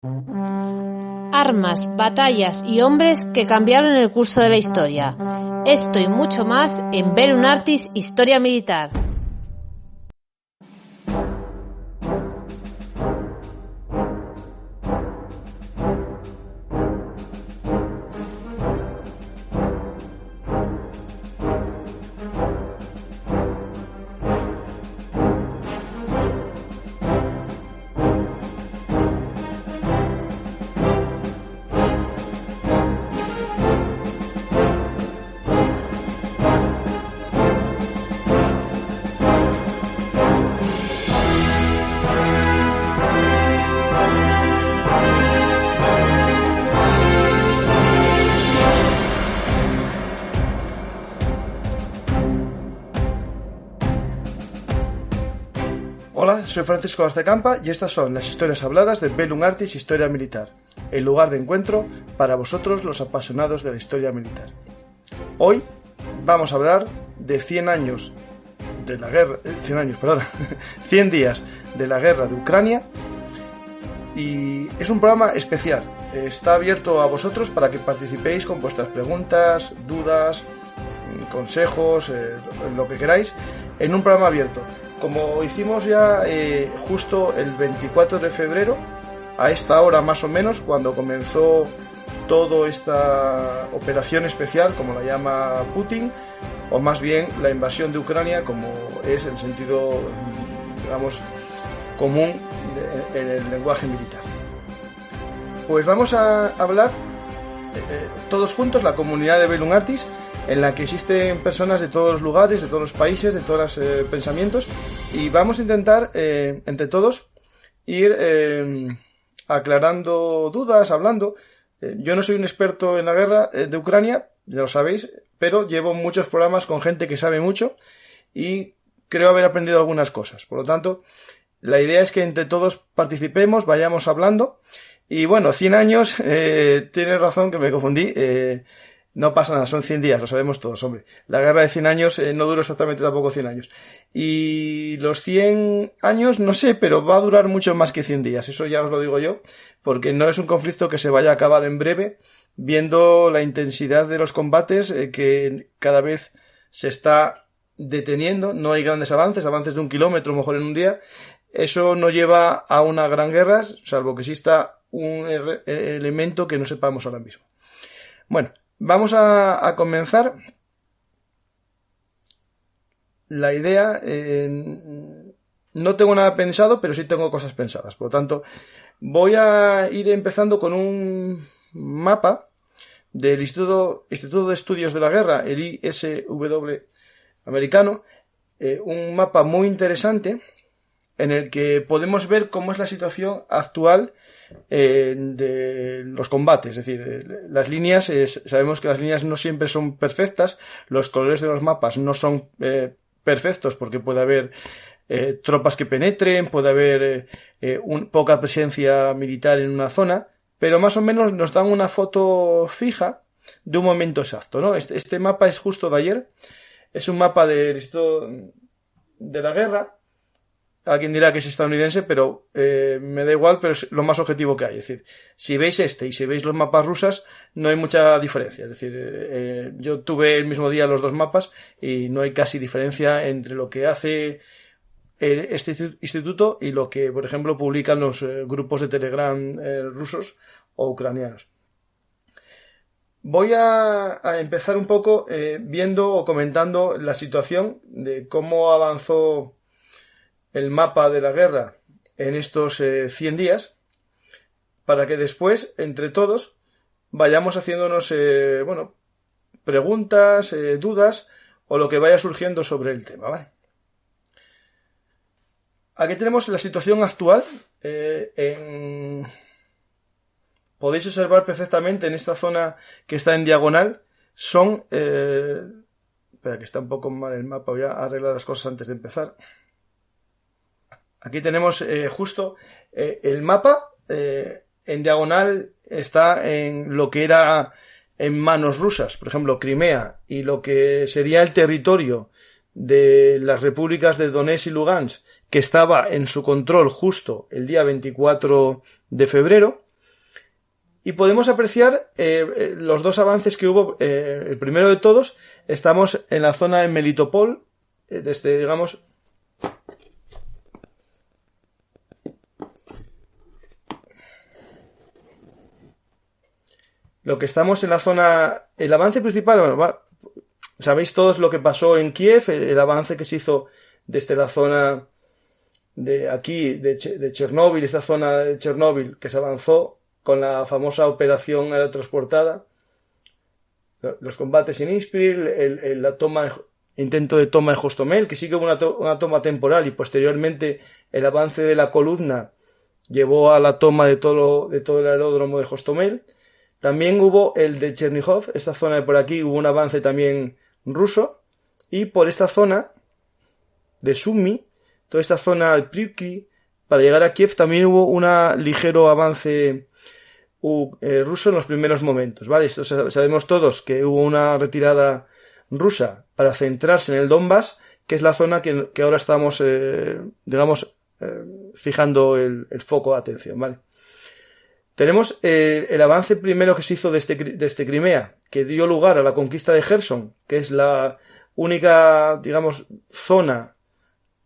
Armas, batallas y hombres que cambiaron el curso de la historia. Esto y mucho más en Bellum Artis Historia Militar. Hola, soy Francisco Arcecampa y estas son las historias habladas de Bellum Artis Historia Militar, el lugar de encuentro para vosotros los apasionados de la historia militar. Hoy vamos a hablar de 100 años de la guerra, 100 días de la guerra de Ucrania, y es un programa especial. Está abierto a vosotros para que participéis con vuestras preguntas, dudas, consejos, lo que queráis, en un programa abierto. Como hicimos ya justo el 24 de febrero, a esta hora más o menos, cuando comenzó toda esta operación especial, como la llama Putin, o más bien la invasión de Ucrania, como es el sentido, digamos, común en el lenguaje militar. Pues vamos a hablar todos juntos, la comunidad de Bellum Artis, en la que existen personas de todos los lugares, de todos los países, de todos los pensamientos, y vamos a intentar, entre todos, ir aclarando dudas, hablando. Yo no soy un experto en la guerra de Ucrania, ya lo sabéis, pero llevo muchos programas con gente que sabe mucho y creo haber aprendido algunas cosas. Por lo tanto, la idea es que entre todos participemos, vayamos hablando. Y bueno, 100 años, tienes razón que me confundí. No pasa nada, son 100 días, lo sabemos todos, hombre. La guerra de 100 años no duró exactamente tampoco 100 años. Y los 100 años, no sé, pero va a durar mucho más que 100 días. Eso ya os lo digo yo, porque no es un conflicto que se vaya a acabar en breve, viendo la intensidad de los combates que cada vez se está deteniendo. No hay grandes avances de 1 kilómetro mejor en un día. Eso no lleva a una gran guerra, salvo que exista un elemento que no sepamos ahora mismo. Bueno, vamos a comenzar. La idea, no tengo nada pensado, pero sí tengo cosas pensadas. Por lo tanto, voy a ir empezando con un mapa del Instituto de Estudios de la Guerra, el ISW americano, un mapa muy interesante en el que podemos ver cómo es la situación actual de los combates. Es decir, las líneas, sabemos que las líneas no siempre son perfectas, los colores de los mapas no son perfectos porque puede haber tropas que penetren, puede haber poca presencia militar en una zona, pero más o menos nos dan una foto fija de un momento exacto, ¿no? Este mapa es justo de ayer, es un mapa del Instituto de la Guerra. Alguien dirá que es estadounidense, pero me da igual, pero es lo más objetivo que hay. Es decir, si veis este y si veis los mapas rusas, no hay mucha diferencia. Es decir, yo tuve el mismo día los dos mapas y no hay casi diferencia entre lo que hace este instituto y lo que, por ejemplo, publican los grupos de Telegram rusos o ucranianos. Voy a empezar un poco viendo o comentando la situación de cómo avanzó el mapa de la guerra en estos 100 días, para que después, entre todos, vayamos haciéndonos preguntas, dudas, o lo que vaya surgiendo sobre el tema, ¿vale? Aquí tenemos la situación actual. Podéis observar perfectamente en esta zona que está en diagonal, son... espera, que está un poco mal el mapa, voy a arreglar las cosas antes de empezar. Aquí tenemos justo el mapa, en diagonal está en lo que era en manos rusas, por ejemplo Crimea, y lo que sería el territorio de las repúblicas de Donetsk y Lugansk, que estaba en su control justo el día 24 de febrero, y podemos apreciar los dos avances que hubo. El primero de todos, estamos en la zona de Melitopol, desde, digamos, lo que estamos en la zona, el avance principal, bueno, sabéis todos lo que pasó en Kiev, el avance que se hizo desde la zona de aquí, de Chernóbil, esta zona de Chernóbil, que se avanzó con la famosa operación aerotransportada, los combates en Ispir, intento de toma de Hostomel, que sí que hubo una toma temporal, y posteriormente el avance de la columna llevó a la toma de todo el aeródromo de Hostomel. También hubo el de Chernigov, esta zona de por aquí, hubo un avance también ruso, y por esta zona de Sumy, toda esta zona de Pripyat, para llegar a Kiev también hubo un ligero avance ruso en los primeros momentos, ¿vale? Esto sabemos todos que hubo una retirada rusa para centrarse en el Donbass, que es la zona que ahora estamos, fijando el foco de atención, ¿vale? Tenemos el avance primero que se hizo desde Crimea, que dio lugar a la conquista de Gerson, que es la única, digamos, zona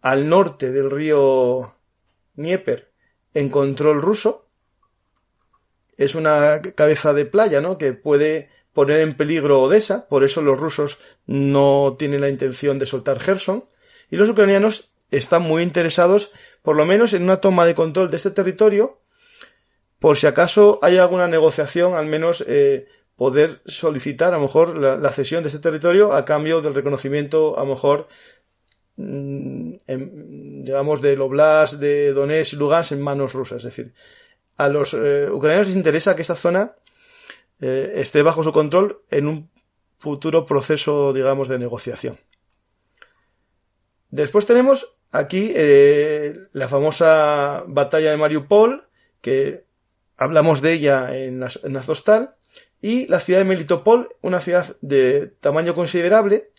al norte del río Dnieper en control ruso. Es una cabeza de playa, ¿no?, que puede poner en peligro Odessa, por eso los rusos no tienen la intención de soltar Gerson, y los ucranianos están muy interesados, por lo menos, en una toma de control de este territorio, por si acaso hay alguna negociación, al menos poder solicitar a lo mejor la cesión de este territorio a cambio del reconocimiento, a lo mejor, digamos, del Oblast de Donetsk y Lugansk en manos rusas. Es decir, a los ucranianos les interesa que esta zona esté bajo su control en un futuro proceso, digamos, de negociación. Después tenemos aquí la famosa batalla de Mariupol, que hablamos de ella en Azovstal, y la ciudad de Melitopol, una ciudad de tamaño considerable,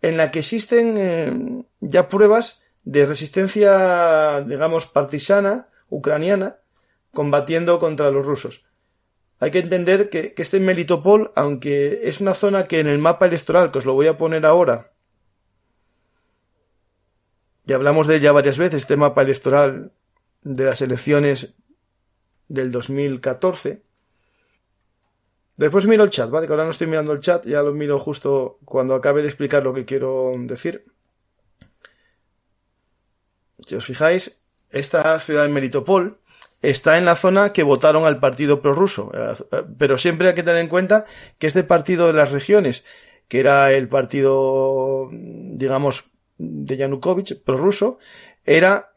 en la que existen ya pruebas de resistencia, digamos, partisana, ucraniana, combatiendo contra los rusos. Hay que entender que este Melitopol, aunque es una zona que en el mapa electoral, que os lo voy a poner ahora, y hablamos de ella varias veces, este mapa electoral de las elecciones del 2014. Después miro el chat, ¿vale? Que ahora no estoy mirando el chat, ya lo miro justo cuando acabe de explicar lo que quiero decir. Si os fijáis, esta ciudad de Melitopol está en la zona que votaron al partido prorruso, pero siempre hay que tener en cuenta que este partido de las regiones, que era el partido, digamos, de Yanukovych, prorruso, era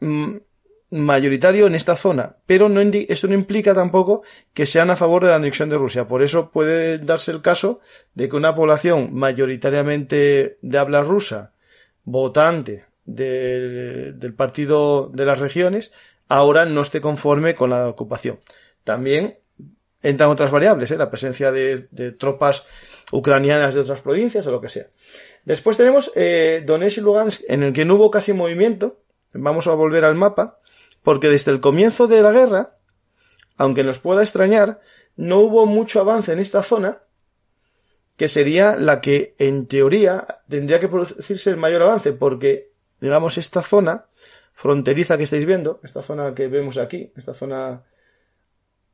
mayoritario en esta zona, pero esto no implica tampoco que sean a favor de la anexión de Rusia. Por eso puede darse el caso de que una población mayoritariamente de habla rusa, votante del partido de las regiones, ahora no esté conforme con la ocupación. También entran otras variables, la presencia de tropas ucranianas de otras provincias o lo que sea. Después tenemos Donetsk y Lugansk, en el que no hubo casi movimiento. Vamos a volver al mapa, porque desde el comienzo de la guerra, aunque nos pueda extrañar, no hubo mucho avance en esta zona, que sería la que, en teoría, tendría que producirse el mayor avance, porque, digamos, esta zona fronteriza que estáis viendo, esta zona que vemos aquí, esta zona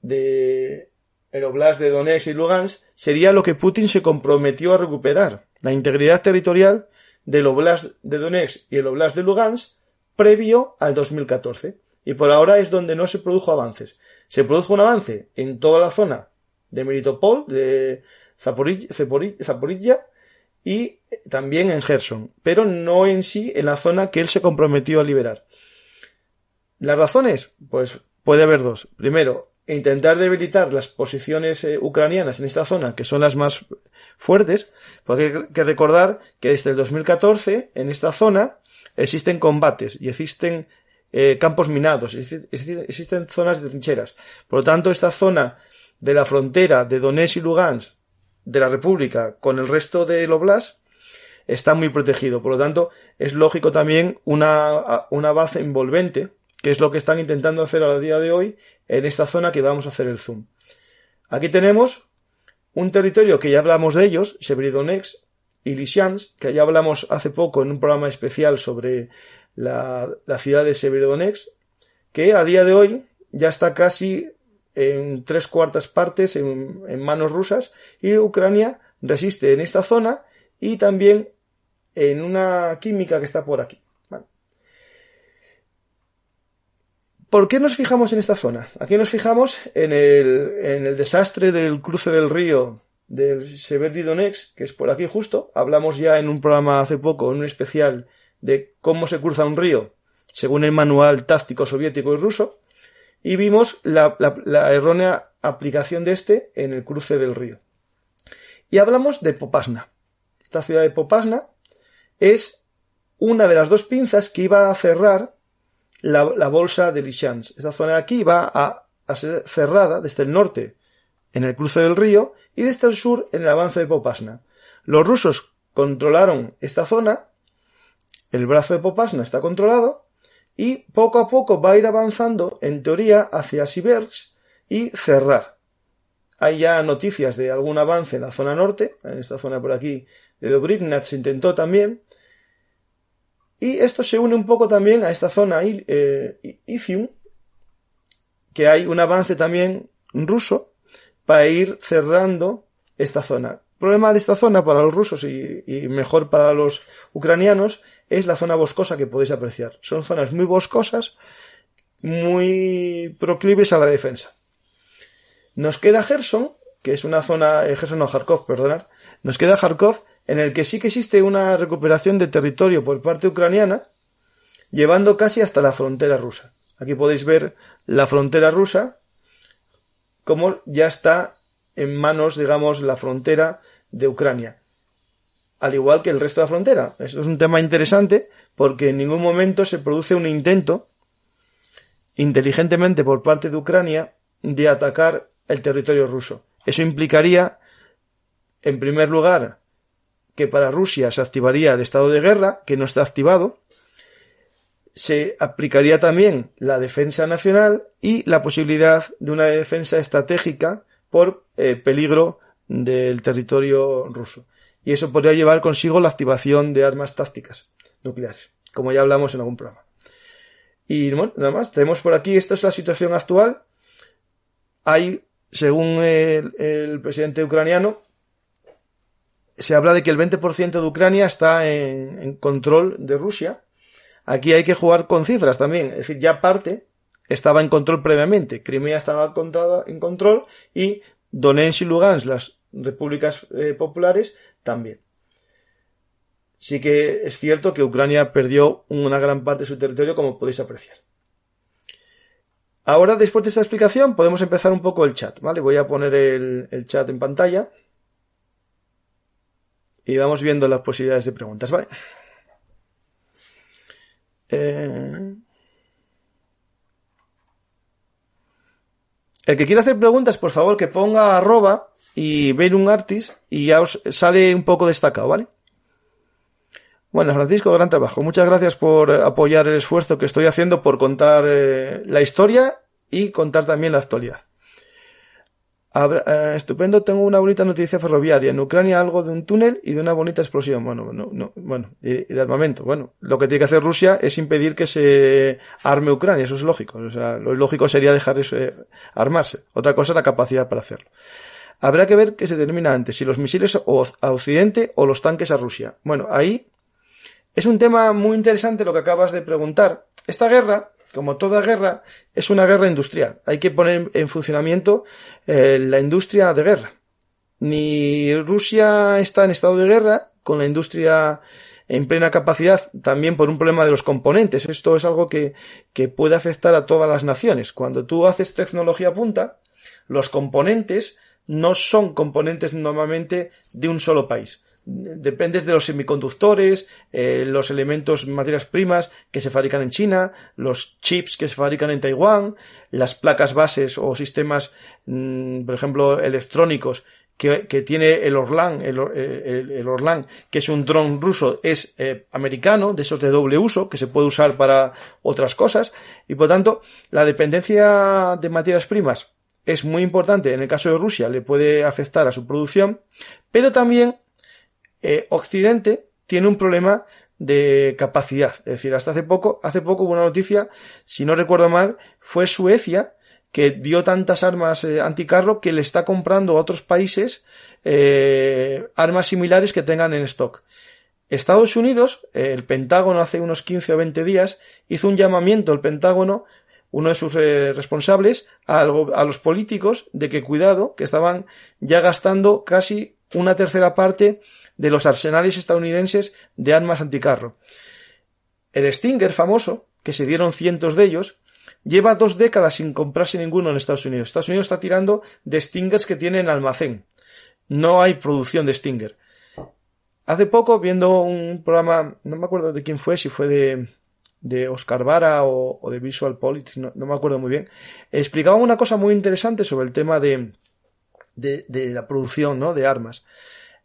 de el Oblast de Donetsk y Lugansk, sería lo que Putin se comprometió a recuperar, la integridad territorial del Oblast de Donetsk y el Oblast de Lugansk previo al 2014. Y por ahora es donde no se produjo avances. Se produjo un avance en toda la zona de Melitopol, de Zaporizhia y también en Gerson, pero no en sí en la zona que él se comprometió a liberar. ¿Las razones? Pues puede haber dos. Primero, intentar debilitar las posiciones ucranianas en esta zona, que son las más fuertes, porque hay que recordar que desde el 2014 en esta zona existen combates y existen campos minados, existen zonas de trincheras. Por lo tanto, esta zona de la frontera de Donetsk y Lugansk de la República con el resto del Oblast está muy protegido. Por lo tanto, es lógico también una base envolvente, que es lo que están intentando hacer a día de hoy en esta zona que vamos a hacer el zoom. Aquí tenemos un territorio que ya hablamos de ellos, Severodonetsk y Lysychansk, que ya hablamos hace poco en un programa especial sobre la ciudad de Severodonetsk, que a día de hoy ya está casi en 3/4 partes en manos rusas, y Ucrania resiste en esta zona y también en una química que está por aquí. Vale. ¿Por qué nos fijamos en esta zona? Aquí nos fijamos en el desastre del cruce del río del Severodonetsk, que es por aquí justo. Hablamos ya en un programa hace poco, en un especial, de cómo se cruza un río según el manual táctico soviético y ruso, y vimos la errónea aplicación de este en el cruce del río. Y hablamos de Popasna. Esta ciudad de Popasna es una de las dos pinzas que iba a cerrar la bolsa de Lysychansk. Esta zona de aquí va a ser cerrada desde el norte en el cruce del río y desde el sur en el avance de Popasna. Los rusos controlaron esta zona, el brazo de Popasna está controlado, y poco a poco va a ir avanzando, en teoría, hacia Siversk y cerrar. Hay ya noticias de algún avance en la zona norte, en esta zona por aquí de Dobrivna se intentó también, y esto se une un poco también a esta zona Izium, que hay un avance también ruso para ir cerrando esta zona. El problema de esta zona para los rusos y mejor para los ucranianos es la zona boscosa que podéis apreciar. Son zonas muy boscosas, muy proclives a la defensa. Nos queda Gerson, que es una zona, Kharkov, perdonad. Nos queda Kharkov, en el que sí que existe una recuperación de territorio por parte ucraniana, llevando casi hasta la frontera rusa. Aquí podéis ver la frontera rusa, como ya está en manos, digamos, la frontera de Ucrania. Al igual que el resto de la frontera. Esto es un tema interesante porque en ningún momento se produce un intento inteligentemente por parte de Ucrania de atacar el territorio ruso. Eso implicaría, en primer lugar, que para Rusia se activaría el estado de guerra, que no está activado. Se aplicaría también la defensa nacional y la posibilidad de una defensa estratégica por peligro del territorio ruso. Y eso podría llevar consigo la activación de armas tácticas nucleares, como ya hablamos en algún programa. Y bueno, nada más, tenemos por aquí, esta es la situación actual. Hay, según el presidente ucraniano, se habla de que el 20% de Ucrania está en control de Rusia. Aquí hay que jugar con cifras también, es decir, ya parte estaba en control previamente. Crimea estaba en control y Donetsk y Lugansk, las repúblicas populares, también. Sí que es cierto que Ucrania perdió una gran parte de su territorio, como podéis apreciar. Ahora, después de esta explicación, podemos empezar un poco el chat, ¿vale? Voy a poner el chat en pantalla y vamos viendo las posibilidades de preguntas, ¿vale? El que quiera hacer preguntas, por favor, que ponga @ y @verunartis y ya os sale un poco destacado, ¿vale? Bueno, Francisco, gran trabajo. Muchas gracias por apoyar el esfuerzo que estoy haciendo por contar la historia y contar también la actualidad. Estupendo, tengo una bonita noticia ferroviaria. En Ucrania algo de un túnel y de una bonita explosión. Y de armamento. Bueno, lo que tiene que hacer Rusia es impedir que se arme Ucrania, eso es lógico. O sea, lo lógico sería dejar eso, armarse. Otra cosa es la capacidad para hacerlo. Habrá que ver qué se determina antes, si los misiles a Occidente o los tanques a Rusia. Bueno, ahí es un tema muy interesante lo que acabas de preguntar. Esta guerra, como toda guerra, es una guerra industrial. Hay que poner en funcionamiento la industria de guerra. Ni Rusia está en estado de guerra con la industria en plena capacidad, también por un problema de los componentes. Esto es algo que puede afectar a todas las naciones. Cuando tú haces tecnología punta, los componentes no son componentes normalmente de un solo país. Dependes de los semiconductores, los elementos, materias primas que se fabrican en China, los chips que se fabrican en Taiwán, las placas bases o sistemas, por ejemplo, electrónicos que tiene el Orlan, el Orlan, que es un dron ruso, es americano, de esos de doble uso, que se puede usar para otras cosas, y por tanto, la dependencia de materias primas es muy importante. En el caso de Rusia le puede afectar a su producción, pero también Occidente tiene un problema de capacidad. Es decir, hasta hace poco hubo una noticia, si no recuerdo mal, fue Suecia, que dio tantas armas anticarro que le está comprando a otros países armas similares que tengan en stock. Estados Unidos, el Pentágono hace unos 15 o 20 días, hizo un llamamiento al Pentágono, uno de sus responsables, a los políticos de que cuidado, que estaban ya gastando casi una tercera parte de los arsenales estadounidenses de armas anticarro. El Stinger famoso, que se dieron cientos de ellos, lleva 2 décadas sin comprarse ninguno en Estados Unidos. Estados Unidos está tirando de Stingers que tiene en almacén. No hay producción de Stinger. Hace poco, viendo un programa, no me acuerdo de quién fue, si fue de Oscar Vara o de Visual Politics, no me acuerdo muy bien, explicaba una cosa muy interesante sobre el tema de la producción, ¿no?, de armas.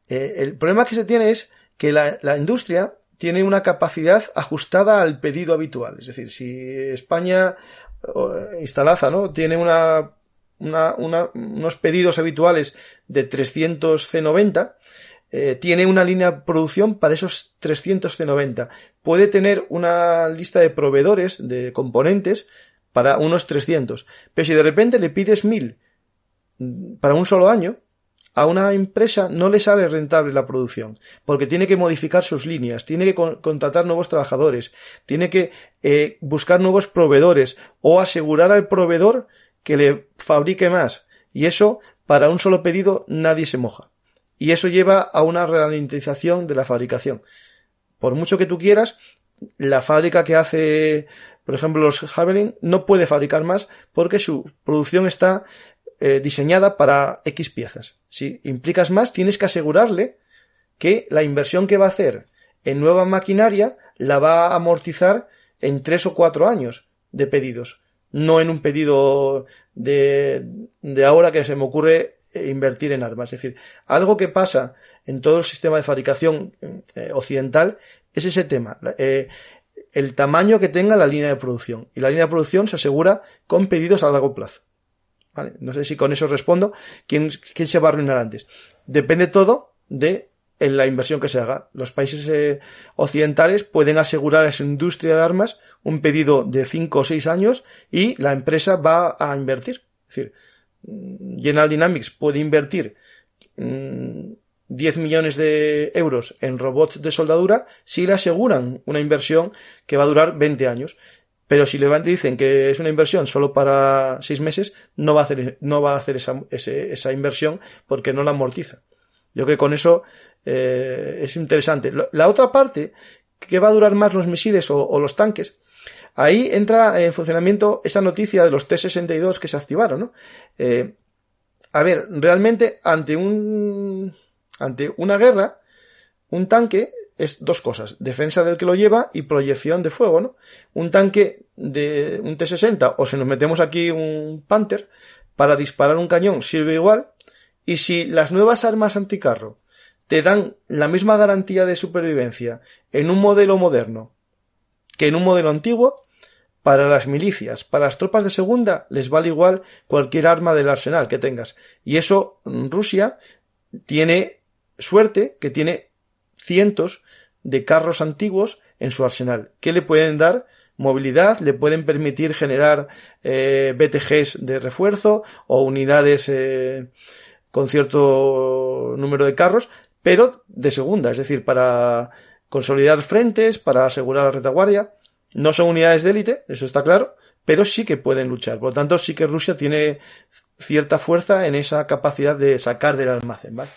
El problema que se tiene es que la industria tiene una capacidad ajustada al pedido habitual. Es decir, si España, Instalaza, ¿no?, tiene unos pedidos habituales de 300 C90, tiene una línea de producción para esos 300 C90. Puede tener una lista de proveedores de componentes para unos 300. Pero si de repente le pides 1000 para un solo año, a una empresa no le sale rentable la producción, porque tiene que modificar sus líneas, tiene que contratar nuevos trabajadores, tiene que buscar nuevos proveedores o asegurar al proveedor que le fabrique más. Y eso, para un solo pedido, nadie se moja. Y eso lleva a una ralentización de la fabricación. Por mucho que tú quieras, la fábrica que hace, por ejemplo, los Javelin no puede fabricar más porque su producción está diseñada para X piezas. Si implicas más, tienes que asegurarle que la inversión que va a hacer en nueva maquinaria la va a amortizar en 3 o 4 años de pedidos. No en un pedido de ahora que se me ocurre invertir en armas. Es decir, algo que pasa en todo el sistema de fabricación occidental es ese tema. El tamaño que tenga la línea de producción. Y la línea de producción se asegura con pedidos a largo plazo. ¿Vale? No sé si con eso respondo. ¿Quién se va a arruinar antes? Depende todo de la inversión que se haga. Los países occidentales pueden asegurar a su industria de armas un pedido de 5 o 6 años y la empresa va a invertir. Es decir, General Dynamics puede invertir 10 millones de euros en robots de soldadura si le aseguran una inversión que va a durar 20 años. Pero si le dicen que es una inversión solo para 6 meses, no va a hacer esa inversión porque no la amortiza. Yo creo que con eso es interesante. La otra parte, que va a durar más los misiles o los tanques, ahí entra en funcionamiento esa noticia de los T-62 que se activaron, ¿no? A ver, realmente ante una guerra, un tanque es 2 cosas: defensa del que lo lleva y proyección de fuego, ¿no? Un tanque de un T-60, o si nos metemos aquí un Panther, para disparar un cañón sirve igual. Y si las nuevas armas anticarro te dan la misma garantía de supervivencia en un modelo moderno que en un modelo antiguo, para las milicias, para las tropas de segunda, les vale igual cualquier arma del arsenal que tengas. Y eso, Rusia tiene suerte que tiene cientos de carros antiguos en su arsenal, que le pueden dar movilidad, le pueden permitir generar BTGs de refuerzo o unidades con cierto número de carros, pero de segunda, es decir, para consolidar frentes, para asegurar la retaguardia. No son unidades de élite, eso está claro, pero sí que pueden luchar. Por lo tanto, sí que Rusia tiene cierta fuerza en esa capacidad de sacar del almacén, ¿vale?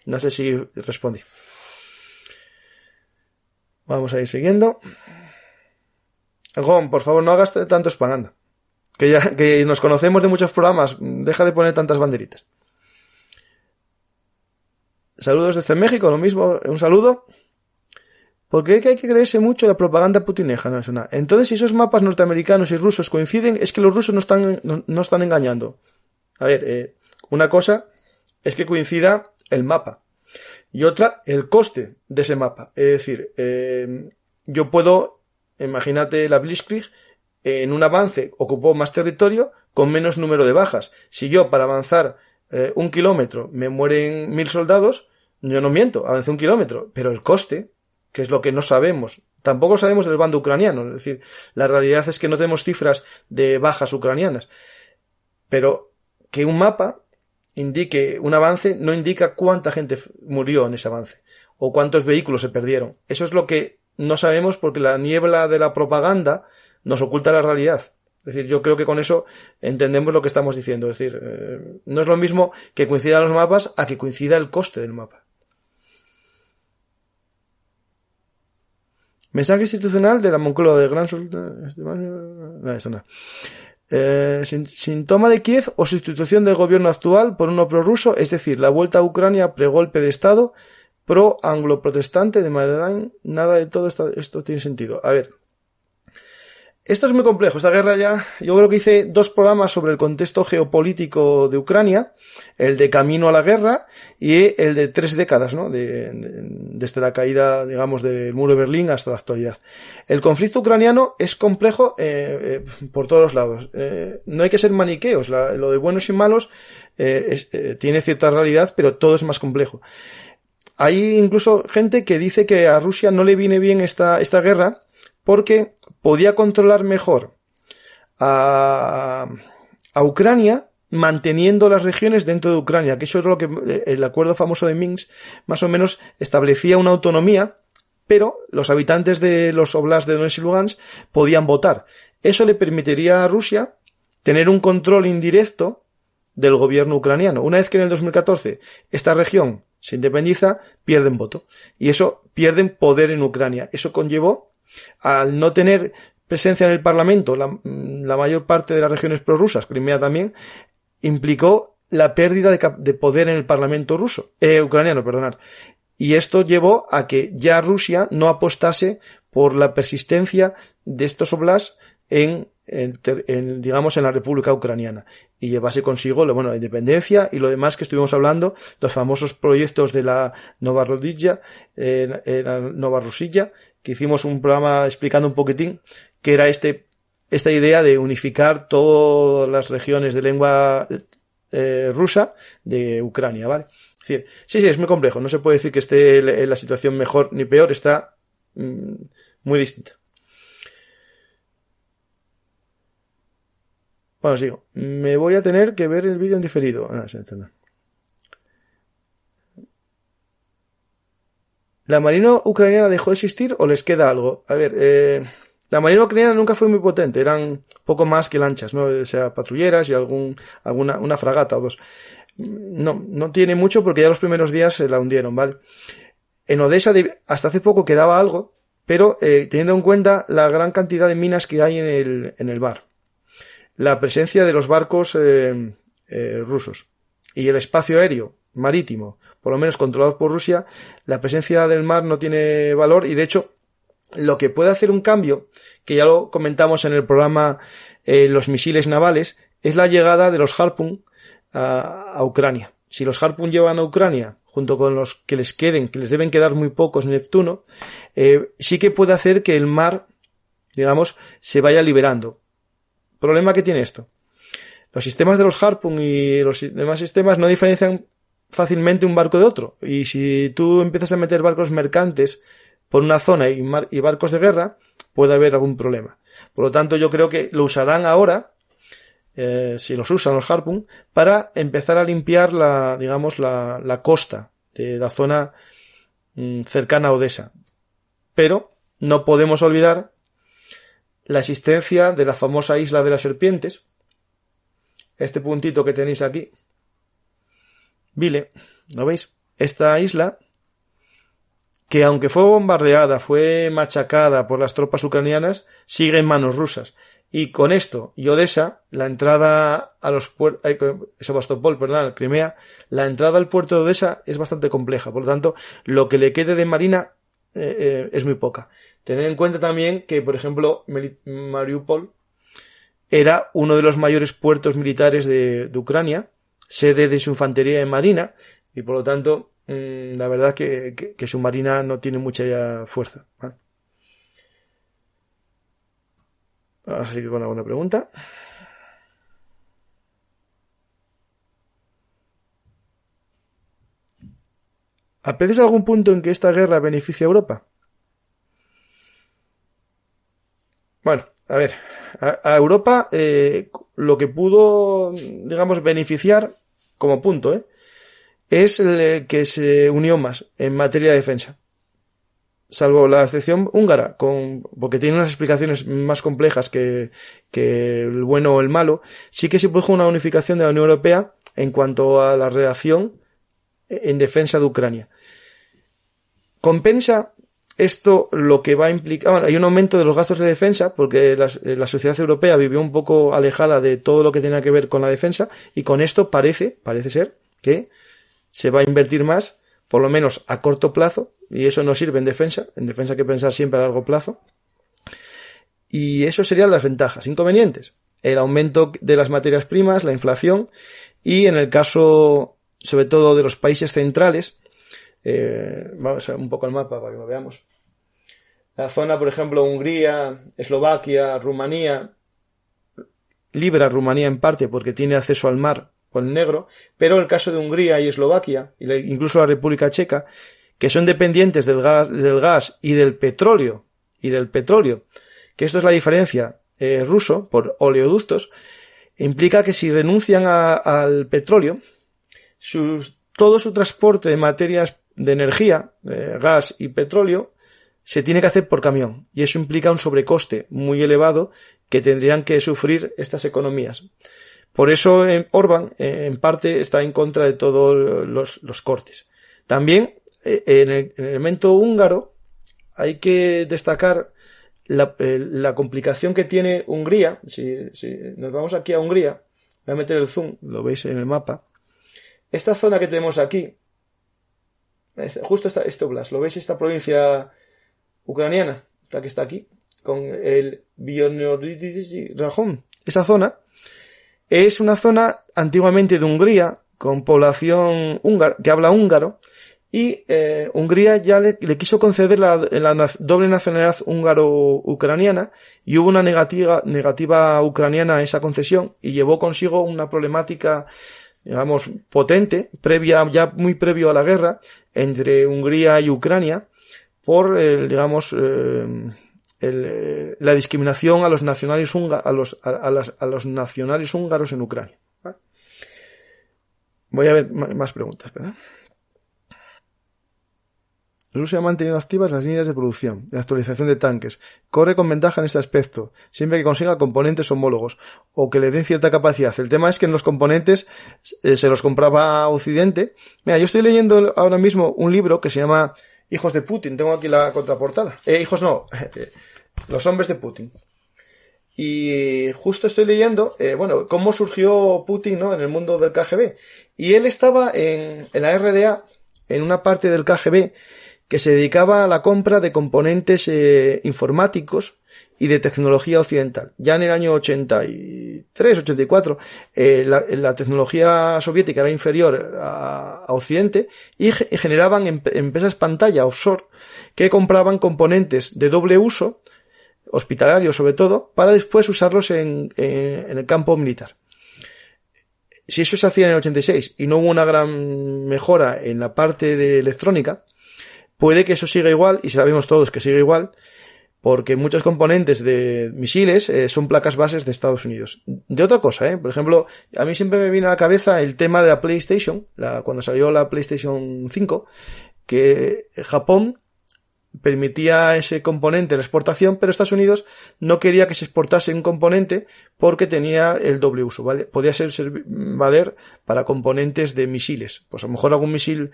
No sé si respondí. Vamos a ir siguiendo. Gon, por favor, no hagas tanto spam, anda. Que nos conocemos de muchos programas. Deja de poner tantas banderitas. Saludos desde México, lo mismo, un saludo. Porque hay que creerse mucho la propaganda putineja, no es una. Entonces, si esos mapas norteamericanos y rusos coinciden, es que los rusos no están engañando. A ver, una cosa es que coincida el mapa. Y otra, el coste de ese mapa. Es decir, yo puedo, imagínate la Blitzkrieg, en un avance ocupó más territorio, con menos número de bajas. Si yo para avanzar 1 kilómetro me mueren 1000 soldados, yo no miento, avancé 1 kilómetro, pero el coste, que es lo que no sabemos, tampoco sabemos del bando ucraniano, es decir, la realidad es que no tenemos cifras de bajas ucranianas, pero que un mapa indique un avance no indica cuánta gente murió en ese avance o cuántos vehículos se perdieron. Eso es lo que no sabemos porque la niebla de la propaganda nos oculta la realidad. Es decir, yo creo que con eso entendemos lo que estamos diciendo. Es decir, no es lo mismo que coincidan los mapas a que coincida el coste del mapa. Mensaje institucional de la Moncloa de Gran Sultán... No, eso no. Sin toma de Kiev o sustitución del gobierno actual por uno prorruso, es decir, la vuelta a Ucrania pre-golpe de Estado, pro-anglo-protestante de Maidan, nada de todo esto tiene sentido. A ver, esto es muy complejo, esta guerra ya, yo creo que hice 2 programas sobre el contexto geopolítico de Ucrania, el de camino a la guerra y el de 3 décadas, ¿no? Desde la caída, digamos, del muro de Berlín hasta la actualidad. El conflicto ucraniano es complejo por todos los lados. No hay que ser maniqueos, lo de buenos y malos tiene cierta realidad, pero todo es más complejo. Hay incluso gente que dice que a Rusia no le viene bien esta guerra porque podía controlar mejor a Ucrania manteniendo las regiones dentro de Ucrania, que eso es lo que el acuerdo famoso de Minsk más o menos establecía una autonomía, pero los habitantes de los oblasts de Donetsk y Lugansk podían votar. Eso le permitiría a Rusia tener un control indirecto del gobierno ucraniano. Una vez que en el 2014 esta región se independiza, pierden voto. Y eso, pierden poder en Ucrania. Eso conllevó, al no tener presencia en el Parlamento, la mayor parte de las regiones prorrusas, Crimea también, implicó la pérdida de poder en el Parlamento ucraniano, perdonad. Y esto llevó a que ya Rusia no apostase por la persistencia de estos oblasts digamos, en la República Ucraniana, y llevase consigo la independencia y lo demás que estuvimos hablando, los famosos proyectos de la Novorossiya, que hicimos un programa explicando un poquitín, que era esta idea de unificar todas las regiones de lengua rusa de Ucrania, ¿vale? Es decir, sí, es muy complejo, no se puede decir que esté en la situación mejor ni peor, está muy distinta. Bueno, sigo. Me voy a tener que ver el vídeo en diferido. ¿La marina ucraniana dejó de existir o les queda algo? A ver, la marina ucraniana nunca fue muy potente, eran poco más que lanchas, ¿no? O sea, patrulleras y una fragata o 2. No tiene mucho porque ya los primeros días se la hundieron, ¿vale? En Odessa hasta hace poco quedaba algo, pero teniendo en cuenta la gran cantidad de minas que hay en el mar, la presencia de los barcos rusos y el espacio aéreo marítimo, por lo menos controlado por Rusia, la presencia del mar no tiene valor, y de hecho lo que puede hacer un cambio, que ya lo comentamos en el programa los misiles navales, es la llegada de los Harpoon a Ucrania. Si los Harpoon llevan a Ucrania junto con los que les queden, que les deben quedar muy pocos Neptuno, sí que puede hacer que el mar, digamos, se vaya liberando. ¿Problema que tiene esto? Los sistemas de los Harpoon y los demás sistemas no diferencian fácilmente un barco de otro. Y si tú empiezas a meter barcos mercantes por una zona y barcos de guerra, puede haber algún problema. Por lo tanto, yo creo que lo usarán ahora, si los usan los Harpoon, para empezar a limpiar la costa de la zona cercana a Odessa. Pero no podemos olvidar la existencia de la famosa isla de las serpientes, este puntito que tenéis aquí, Vile, ¿lo veis? Esta isla, que aunque fue bombardeada, fue machacada por las tropas ucranianas, sigue en manos rusas. Y con esto, y Odessa, la entrada a los puertos, Sebastopol, perdón, Crimea, la entrada al puerto de Odessa es bastante compleja. Por lo tanto, lo que le quede de marina es muy poca. Tened en cuenta también que, por ejemplo, Mariupol era uno de los mayores puertos militares de Ucrania, sede de su infantería de marina, y por lo tanto, la verdad que su marina no tiene mucha fuerza, ¿vale? Vamos a seguir con alguna pregunta. ¿Aprecias algún punto en que esta guerra beneficia a Europa? Bueno, a ver, a Europa lo que pudo, digamos, beneficiar como punto, es el que se unió más en materia de defensa. Salvo la excepción húngara, porque tiene unas explicaciones más complejas que el bueno o el malo, sí que se produjo una unificación de la Unión Europea en cuanto a la relación en defensa de Ucrania. Compensa esto lo que va a implicar... Bueno, hay un aumento de los gastos de defensa porque la sociedad europea vivió un poco alejada de todo lo que tenía que ver con la defensa y con esto parece ser que se va a invertir más, por lo menos a corto plazo, y eso no sirve en defensa hay que pensar siempre a largo plazo, y eso serían las ventajas. Inconvenientes: el aumento de las materias primas, la inflación, y en el caso sobre todo de los países centrales, vamos a ver un poco el mapa para que lo veamos. La zona, por ejemplo, Hungría, Eslovaquia, Rumanía, libra Rumanía en parte porque tiene acceso al mar con el Negro, pero el caso de Hungría y Eslovaquia, incluso la República Checa, que son dependientes del gas y del petróleo, que esto es la diferencia ruso por oleoductos, implica que si renuncian al petróleo, todo su transporte de materias de energía, gas y petróleo, se tiene que hacer por camión, y eso implica un sobrecoste muy elevado que tendrían que sufrir estas economías. Por eso Orbán en parte está en contra de todos los cortes. También en el elemento húngaro hay que destacar la complicación que tiene Hungría. Si nos vamos aquí a Hungría, voy a meter el zoom, lo veis en el mapa. Esta zona que tenemos aquí, justo este oblast, ¿lo veis? Esta provincia ucraniana, la que está aquí, con el Biornichi-Rajón. Esa zona es una zona antiguamente de Hungría, con población húngara, que habla húngaro, y Hungría ya le quiso conceder la doble nacionalidad húngaro-ucraniana, y hubo una negativa ucraniana a esa concesión, y llevó consigo una problemática, digamos, potente, ya muy previo a la guerra, entre Hungría y Ucrania, por, la discriminación a los nacionales a los nacionales húngaros en Ucrania. ¿Vale? Voy a ver más preguntas, ¿verdad? Rusia ha mantenido activas las líneas de producción, de actualización de tanques. Corre con ventaja en este aspecto, siempre que consiga componentes homólogos, o que le den cierta capacidad. El tema es que en los componentes se los compraba Occidente. Mira, yo estoy leyendo ahora mismo un libro que se llama Hijos de Putin. Tengo aquí la contraportada. Los hombres de Putin. Y justo estoy leyendo, cómo surgió Putin, ¿no?, en el mundo del KGB. Y él estaba en la RDA, en una parte del KGB, que se dedicaba a la compra de componentes informáticos y de tecnología occidental. Ya en el año 83, 84, la tecnología soviética era inferior a Occidente y generaban empresas pantalla offshore que compraban componentes de doble uso, hospitalarios sobre todo, para después usarlos en el campo militar. Si eso se hacía en el 86 y no hubo una gran mejora en la parte de electrónica, puede que eso siga igual, y sabemos todos que sigue igual, porque muchos componentes de misiles son placas bases de Estados Unidos. De otra cosa, por ejemplo, a mí siempre me viene a la cabeza el tema de la PlayStation, cuando salió la PlayStation 5, que Japón permitía ese componente de exportación, pero Estados Unidos no quería que se exportase un componente porque tenía el doble uso, ¿vale? Podía valer para componentes de misiles. Pues a lo mejor algún misil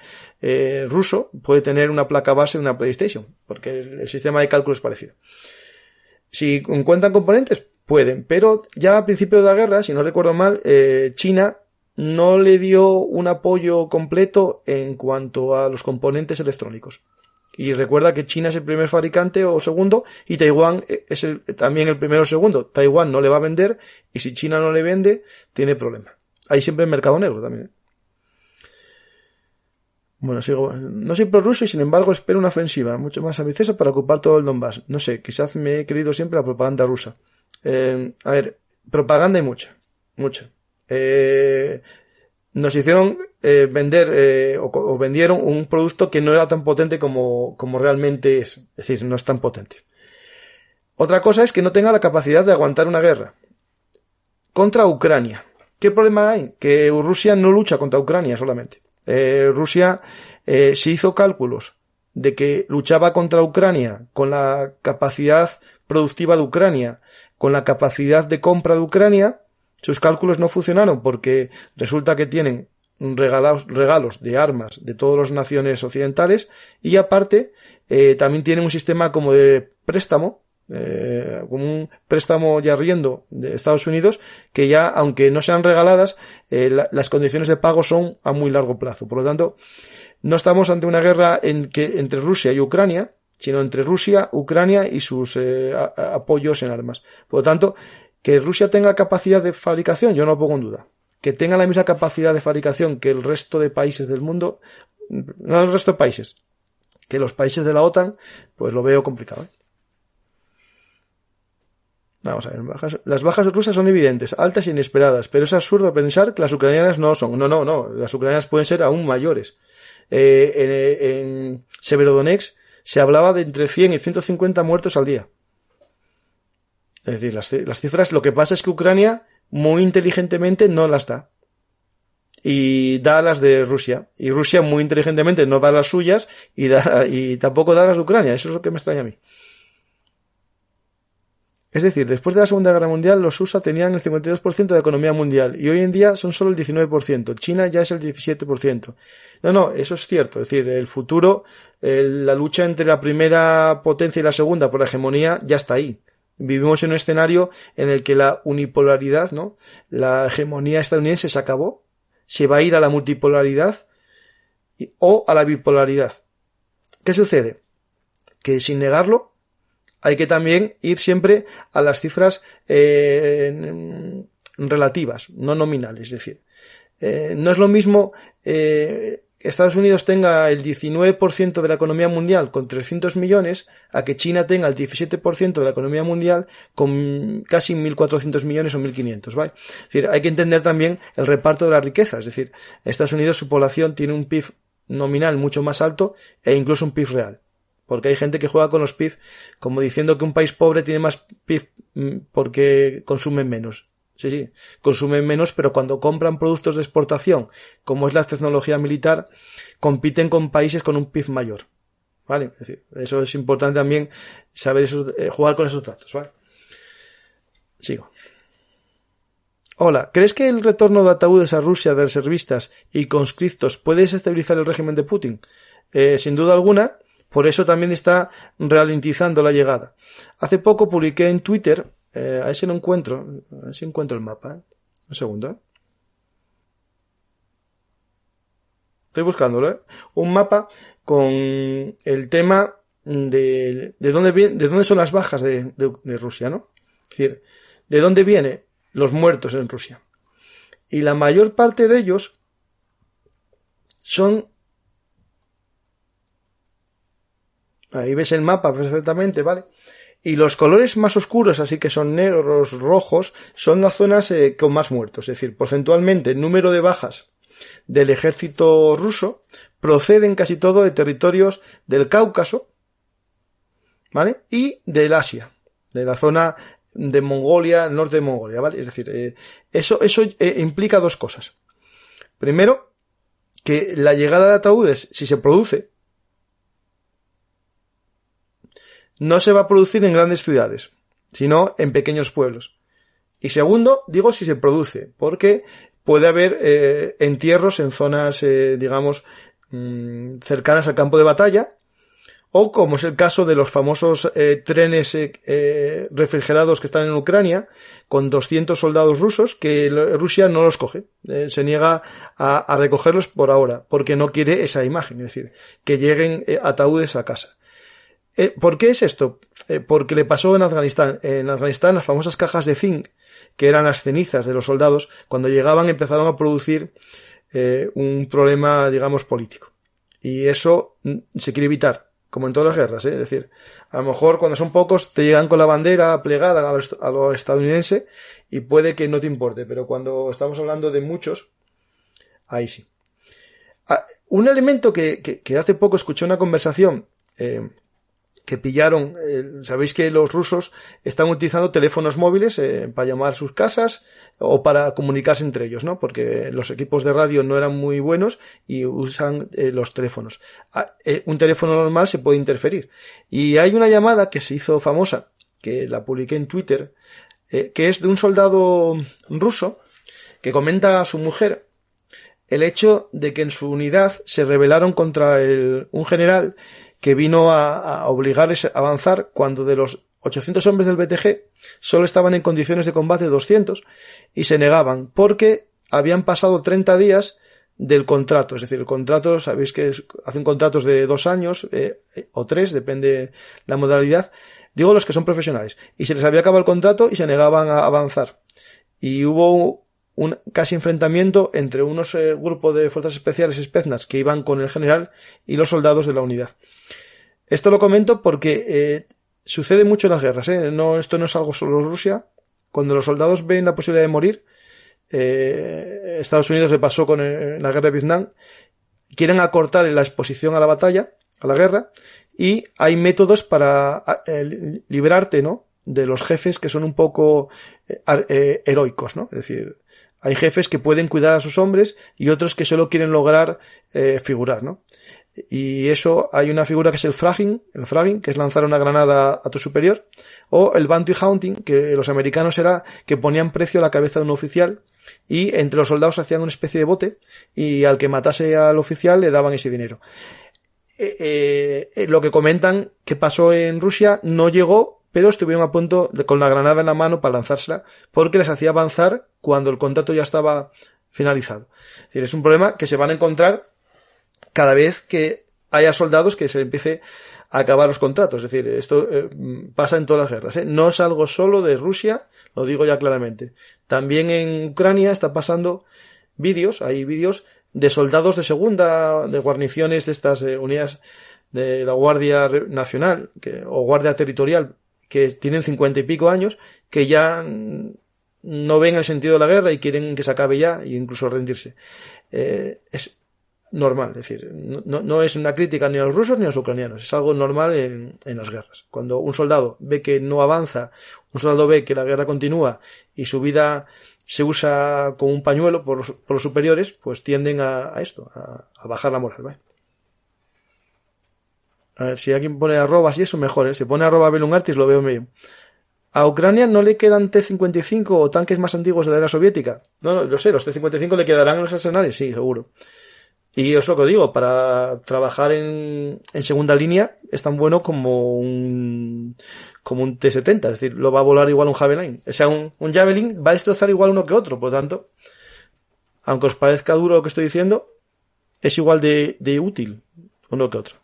ruso puede tener una placa base de una PlayStation, porque el sistema de cálculo es parecido. Si encuentran componentes, pueden, pero ya al principio de la guerra, si no recuerdo mal, China no le dio un apoyo completo en cuanto a los componentes electrónicos. Y recuerda que China es el primer fabricante o segundo, y Taiwán es también el primero o segundo. Taiwán no le va a vender, y si China no le vende, tiene problema. Hay siempre el mercado negro también. Bueno, sigo. No soy prorruso y sin embargo espero una ofensiva mucho más ambiciosa para ocupar todo el Donbass. No sé, quizás me he creído siempre la propaganda rusa. A ver, propaganda hay mucha. nos hicieron vender o vendieron un producto que no era tan potente como realmente es. Es decir, no es tan potente. Otra cosa es que no tenga la capacidad de aguantar una guerra. Contra Ucrania. ¿Qué problema hay? Que Rusia no lucha contra Ucrania solamente. Rusia se hizo cálculos de que luchaba contra Ucrania con la capacidad productiva de Ucrania, con la capacidad de compra de Ucrania. Sus cálculos no funcionaron porque resulta que tienen regalos de armas de todas las naciones occidentales y aparte también tienen un sistema como de préstamo, como un préstamo ya riendo de Estados Unidos, que ya, aunque no sean regaladas, las condiciones de pago son a muy largo plazo. Por lo tanto, no estamos ante una guerra entre Rusia y Ucrania, sino entre Rusia, Ucrania y sus apoyos en armas. Por lo tanto, que Rusia tenga capacidad de fabricación, yo no lo pongo en duda. Que tenga la misma capacidad de fabricación que el resto de países del mundo, no el resto de países, que los países de la OTAN, pues lo veo complicado, ¿eh? Vamos a ver, las bajas rusas son evidentes, altas e inesperadas, pero es absurdo pensar que las ucranianas no son. No, las ucranianas pueden ser aún mayores. En Severodonetsk se hablaba de entre 100 y 150 muertos al día. Es decir, las cifras, lo que pasa es que Ucrania muy inteligentemente no las da. Y da las de Rusia. Y Rusia muy inteligentemente no da las suyas y tampoco da las de Ucrania. Eso es lo que me extraña a mí. Es decir, después de la Segunda Guerra Mundial, los USA tenían el 52% de la economía mundial y hoy en día son solo el 19%. China ya es el 17%. No, eso es cierto. Es decir, el futuro, la lucha entre la primera potencia y la segunda por la hegemonía ya está ahí. Vivimos en un escenario en el que la unipolaridad, ¿no? La hegemonía estadounidense se acabó. Se va a ir a la multipolaridad o a la bipolaridad. ¿Qué sucede? Que sin negarlo, hay que también ir siempre a las cifras relativas, no nominales. Es decir, no es lo mismo Estados Unidos tenga el 19% de la economía mundial con 300 millones a que China tenga el 17% de la economía mundial con casi 1.400 millones o 1.500, ¿vale? Es decir, hay que entender también el reparto de la riqueza. Es decir, Estados Unidos, su población tiene un PIB nominal mucho más alto e incluso un PIB real. Porque hay gente que juega con los PIB como diciendo que un país pobre tiene más PIB porque consumen menos. Sí, consumen menos, pero cuando compran productos de exportación, como es la tecnología militar, compiten con países con un PIB mayor. ¿Vale? Es decir, eso es importante también saber eso, jugar con esos datos, ¿vale? Sigo. Hola, ¿crees que el retorno de ataúdes a Rusia de reservistas y conscriptos puede desestabilizar el régimen de Putin? Sin duda alguna. Por eso también está ralentizando la llegada. Hace poco publiqué en Twitter, a ver si lo encuentro, a ver si encuentro el mapa, Un segundo, Estoy buscándolo, Un mapa con el tema de dónde son las bajas de Rusia, ¿no? Es decir, de dónde vienen los muertos en Rusia. Y la mayor parte de ellos son... Ahí ves el mapa perfectamente, ¿vale? Y los colores más oscuros, así que son negros, rojos, son las zonas con más muertos. Es decir, porcentualmente el número de bajas del ejército ruso proceden casi todo de territorios del Cáucaso, ¿vale? Y del Asia, de la zona de Mongolia, norte de Mongolia, ¿vale? Es decir, eso implica dos cosas. Primero, que la llegada de ataúdes, si se produce, no se va a producir en grandes ciudades, sino en pequeños pueblos. Y segundo, digo si se produce, porque puede haber entierros en zonas, digamos, cercanas al campo de batalla, o como es el caso de los famosos trenes refrigerados que están en Ucrania, con 200 soldados rusos, que Rusia no los coge, se niega a recogerlos por ahora, porque no quiere esa imagen, es decir, que lleguen ataúdes a casa. ¿Por qué es esto? Porque le pasó en Afganistán. En Afganistán las famosas cajas de zinc, que eran las cenizas de los soldados, cuando llegaban empezaron a producir un problema, digamos, político. Y eso se quiere evitar, como en todas las guerras, Es decir, a lo mejor cuando son pocos te llegan con la bandera plegada a lo estadounidense y puede que no te importe, pero cuando estamos hablando de muchos, ahí sí. Un elemento que hace poco escuché una conversación que pillaron, sabéis que los rusos están utilizando teléfonos móviles para llamar a sus casas o para comunicarse entre ellos, ¿no? Porque los equipos de radio no eran muy buenos y usan los teléfonos. Un teléfono normal se puede interferir. Y hay una llamada que se hizo famosa, que la publiqué en Twitter, que es de un soldado ruso que comenta a su mujer el hecho de que en su unidad se rebelaron contra un general que vino a obligarles a avanzar cuando de los 800 hombres del BTG solo estaban en condiciones de combate 200 y se negaban porque habían pasado 30 días del contrato. Es decir, el contrato, sabéis que hacen contratos de 2 años o 3, depende la modalidad. Digo los que son profesionales. Y se les había acabado el contrato y se negaban a avanzar. Y hubo un casi enfrentamiento entre unos grupos de fuerzas especiales Spetsnaz que iban con el general y los soldados de la unidad. Esto lo comento porque sucede mucho en las guerras, No, esto no es algo solo en Rusia. Cuando los soldados ven la posibilidad de morir, Estados Unidos le pasó con la guerra de Vietnam, quieren acortar la exposición a la batalla, a la guerra, y hay métodos para librarte, ¿no?, de los jefes que son un poco heroicos, ¿no? Es decir, hay jefes que pueden cuidar a sus hombres y otros que solo quieren lograr figurar, ¿no? Y eso, hay una figura que es el fragging, que es lanzar una granada a tu superior, o el bounty hunting, que los americanos era que ponían precio a la cabeza de un oficial y entre los soldados hacían una especie de bote y al que matase al oficial le daban ese dinero. Lo que comentan que pasó en Rusia no llegó, pero estuvieron a punto con la granada en la mano para lanzársela porque les hacía avanzar cuando el contrato ya estaba finalizado. Es decir, es un problema que se van a encontrar cada vez que haya soldados que se empiece a acabar los contratos. Es decir, esto pasa en todas las guerras, No es algo solo de Rusia, lo digo ya claramente. También en Ucrania está pasando hay vídeos de soldados de segunda, de guarniciones de estas unidades de la Guardia Nacional o Guardia Territorial, que tienen 50 y pico años, que ya no ven el sentido de la guerra y quieren que se acabe ya e incluso rendirse. Es normal, es decir, no es una crítica ni a los rusos ni a los ucranianos, es algo normal en las guerras. Cuando un soldado ve que no avanza, un soldado ve que la guerra continúa y su vida se usa como un pañuelo por los superiores, pues tienden a esto, a bajar la moral, ¿vale? A ver, si alguien pone arrobas y eso, mejor, Si pone @belungartis lo veo medio. ¿A Ucrania no le quedan T-55 o tanques más antiguos de la era soviética? No, lo sé, los T-55 le quedarán en los arsenales, sí, seguro. Y es lo que digo, para trabajar en segunda línea es tan bueno como un T-70, es decir, lo va a volar igual un Javelin. O sea, un Javelin va a destrozar igual uno que otro, por lo tanto, aunque os parezca duro lo que estoy diciendo, es igual de útil uno que otro.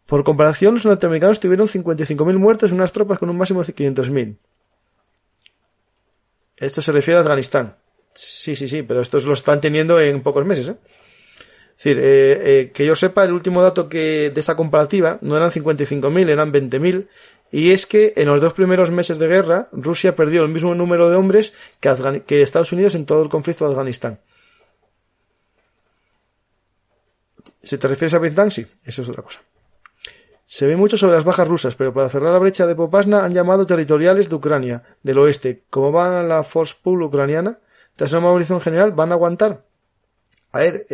Por comparación, los norteamericanos tuvieron 55.000 muertos en unas tropas con un máximo de 500.000. Esto se refiere a Afganistán. Sí, pero estos lo están teniendo en pocos meses, Es decir, que yo sepa, el último dato de esta comparativa no eran 55.000, eran 20.000, y es que en los 2 primeros meses de guerra, Rusia perdió el mismo número de hombres que Estados Unidos en todo el conflicto de Afganistán. ¿Si te refieres a Vietnam? Sí, eso es otra cosa. Se ve mucho sobre las bajas rusas, pero para cerrar la brecha de Popasna han llamado territoriales de Ucrania, del oeste. ¿Cómo va la Force Pool ucraniana? Tras una movilización general, ¿van a aguantar? A ver,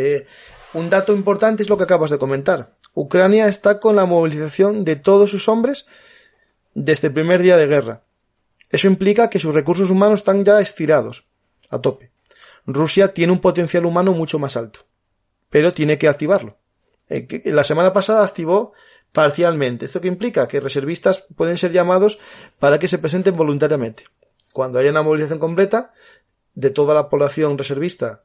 un dato importante es lo que acabas de comentar. Ucrania está con la movilización de todos sus hombres desde el primer día de guerra. Eso implica que sus recursos humanos están ya estirados, a tope. Rusia tiene un potencial humano mucho más alto, pero tiene que activarlo. La semana pasada activó parcialmente. ¿Esto qué implica? Que reservistas pueden ser llamados para que se presenten voluntariamente. Cuando haya una movilización completa de toda la población reservista,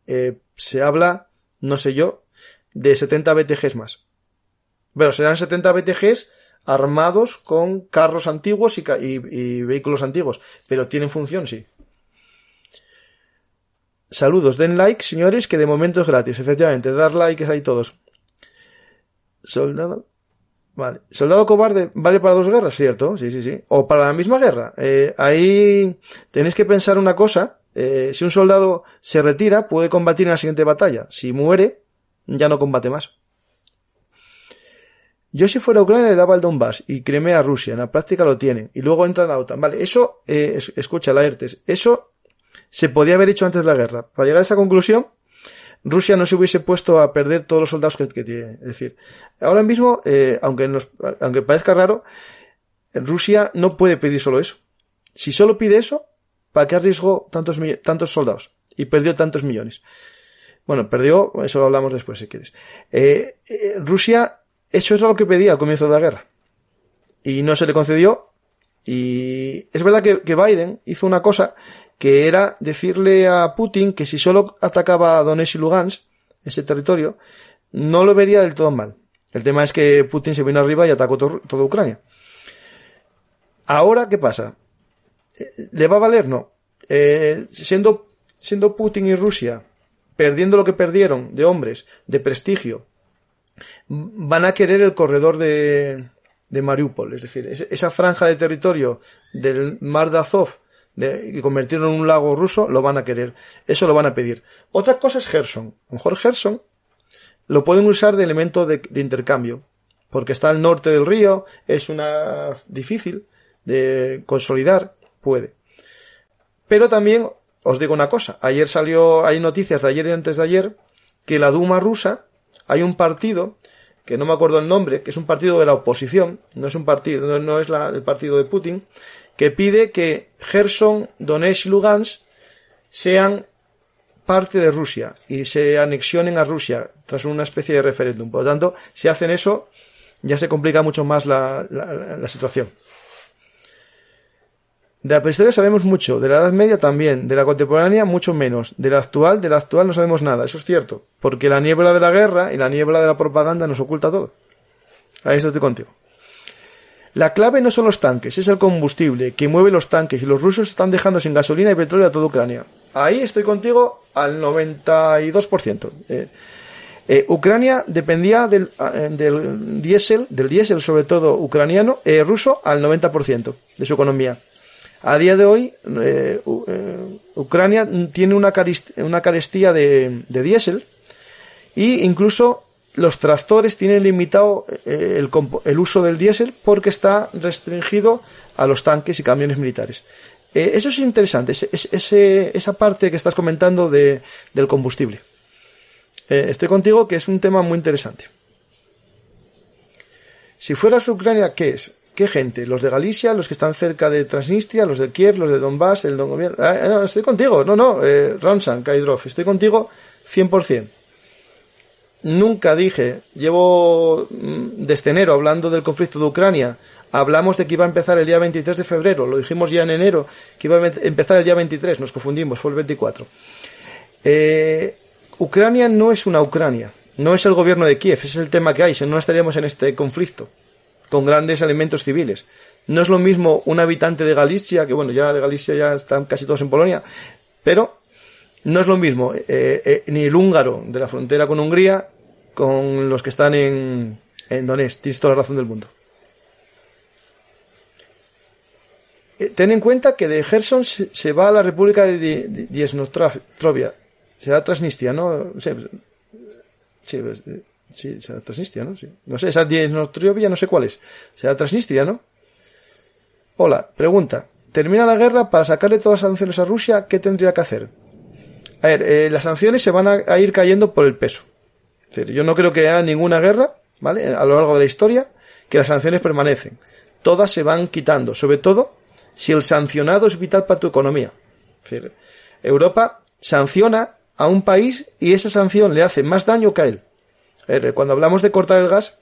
se habla, no sé yo, de 70 BTGs más. Bueno, serán 70 BTGs armados con carros antiguos y vehículos antiguos, pero tienen función, sí. Saludos, den like, señores, que de momento es gratis, efectivamente, dar like ahí todos. Soldado. Vale. Soldado cobarde vale para 2 guerras, ¿cierto? Sí. O para la misma guerra. Ahí tenéis que pensar una cosa. Si un soldado se retira, puede combatir en la siguiente batalla. Si muere, ya no combate más. Yo si fuera Ucrania le daba el Donbass y Crimea a Rusia. En la práctica lo tienen. Y luego entra la OTAN. Vale, eso, escucha, Laertes, eso se podía haber hecho antes de la guerra. Para llegar a esa conclusión, Rusia no se hubiese puesto a perder todos los soldados que tiene. Es decir, ahora mismo, aunque parezca raro, Rusia no puede pedir solo eso. Si solo pide eso, ¿para qué arriesgó tantos soldados? Y perdió tantos millones. Bueno, perdió, eso lo hablamos después si quieres. Rusia, eso es lo que pedía al comienzo de la guerra. Y no se le concedió. Y es verdad que Biden hizo una cosa que era decirle a Putin que si solo atacaba a Donetsk y Lugansk, ese territorio, no lo vería del todo mal. El tema es que Putin se vino arriba y atacó toda Ucrania. Ahora, ¿qué pasa? ¿Le va a valer? No. Siendo Putin y Rusia perdiendo lo que perdieron de hombres, de prestigio, van a querer el corredor de Mariupol, es decir, esa franja de territorio del mar de Azov y convertirlo en un lago ruso, lo van a querer. Eso lo van a pedir. Otra cosa es Gerson. A lo mejor Gerson lo pueden usar de elemento de intercambio, porque está al norte del río, es una difícil de consolidar, puede. Pero también os digo una cosa, hay noticias de ayer y antes de ayer que la Duma rusa, hay un partido que no me acuerdo el nombre, que es un partido de la oposición, no es un partido, no es el partido de Putin, que pide que Gerson, Donetsk y Lugansk sean parte de Rusia y se anexionen a Rusia tras una especie de referéndum. Por lo tanto, si hacen eso, ya se complica mucho más la situación. De la prehistoria sabemos mucho, de la Edad Media también, de la contemporánea mucho menos, de la actual no sabemos nada, eso es cierto, porque la niebla de la guerra y la niebla de la propaganda nos oculta todo. Ahí estoy contigo. La clave no son los tanques, es el combustible que mueve los tanques y los rusos están dejando sin gasolina y petróleo a toda Ucrania. Ahí estoy contigo al 92%. Ucrania dependía del diésel sobre todo ucraniano, ruso al 90% de su economía. A día de hoy, Ucrania tiene una carestía de diésel y incluso los tractores tienen limitado el uso del diésel porque está restringido a los tanques y camiones militares. Eso es interesante, esa parte que estás comentando del combustible. Estoy contigo que es un tema muy interesante. Si fueras Ucrania, ¿qué es? ¿Qué gente? ¿Los de Galicia? ¿Los que están cerca de Transnistria? ¿Los de Kiev? ¿Los de Donbass? ¿El don gobierno? No, estoy contigo. Ramzan, Kaidrov. Estoy contigo 100%. Nunca dije, llevo desde enero hablando del conflicto de Ucrania. Hablamos de que iba a empezar el día 23 de febrero. Lo dijimos ya en enero, que iba a empezar el día 23. Nos confundimos, fue el 24. Ucrania no es una Ucrania. No es el gobierno de Kiev. Ese es el tema que hay. Si no, estaríamos en este conflicto con grandes elementos civiles. No es lo mismo un habitante de Galicia, que bueno, ya de Galicia ya están casi todos en Polonia, pero no es lo mismo ni el húngaro de la frontera con Hungría con los que están en Donetsk. Tienes toda la razón del mundo. Ten en cuenta que de Gerson se va a la República de Dniestrovia, se da a Transnistria, ¿no? Sí, será Transnistria, ¿no? Sí. No sé, esa Dniestrovia no sé cuál es. Será Transnistria, ¿no? Hola, pregunta. ¿Termina la guerra para sacarle todas las sanciones a Rusia? ¿Qué tendría que hacer? A ver, las sanciones se van a ir cayendo por el peso. Es decir, yo no creo que haya ninguna guerra, ¿vale? A lo largo de la historia, que las sanciones permanecen. Todas se van quitando, sobre todo si el sancionado es vital para tu economía. Es decir, Europa sanciona a un país y esa sanción le hace más daño que a él. Cuando hablamos de cortar el gas,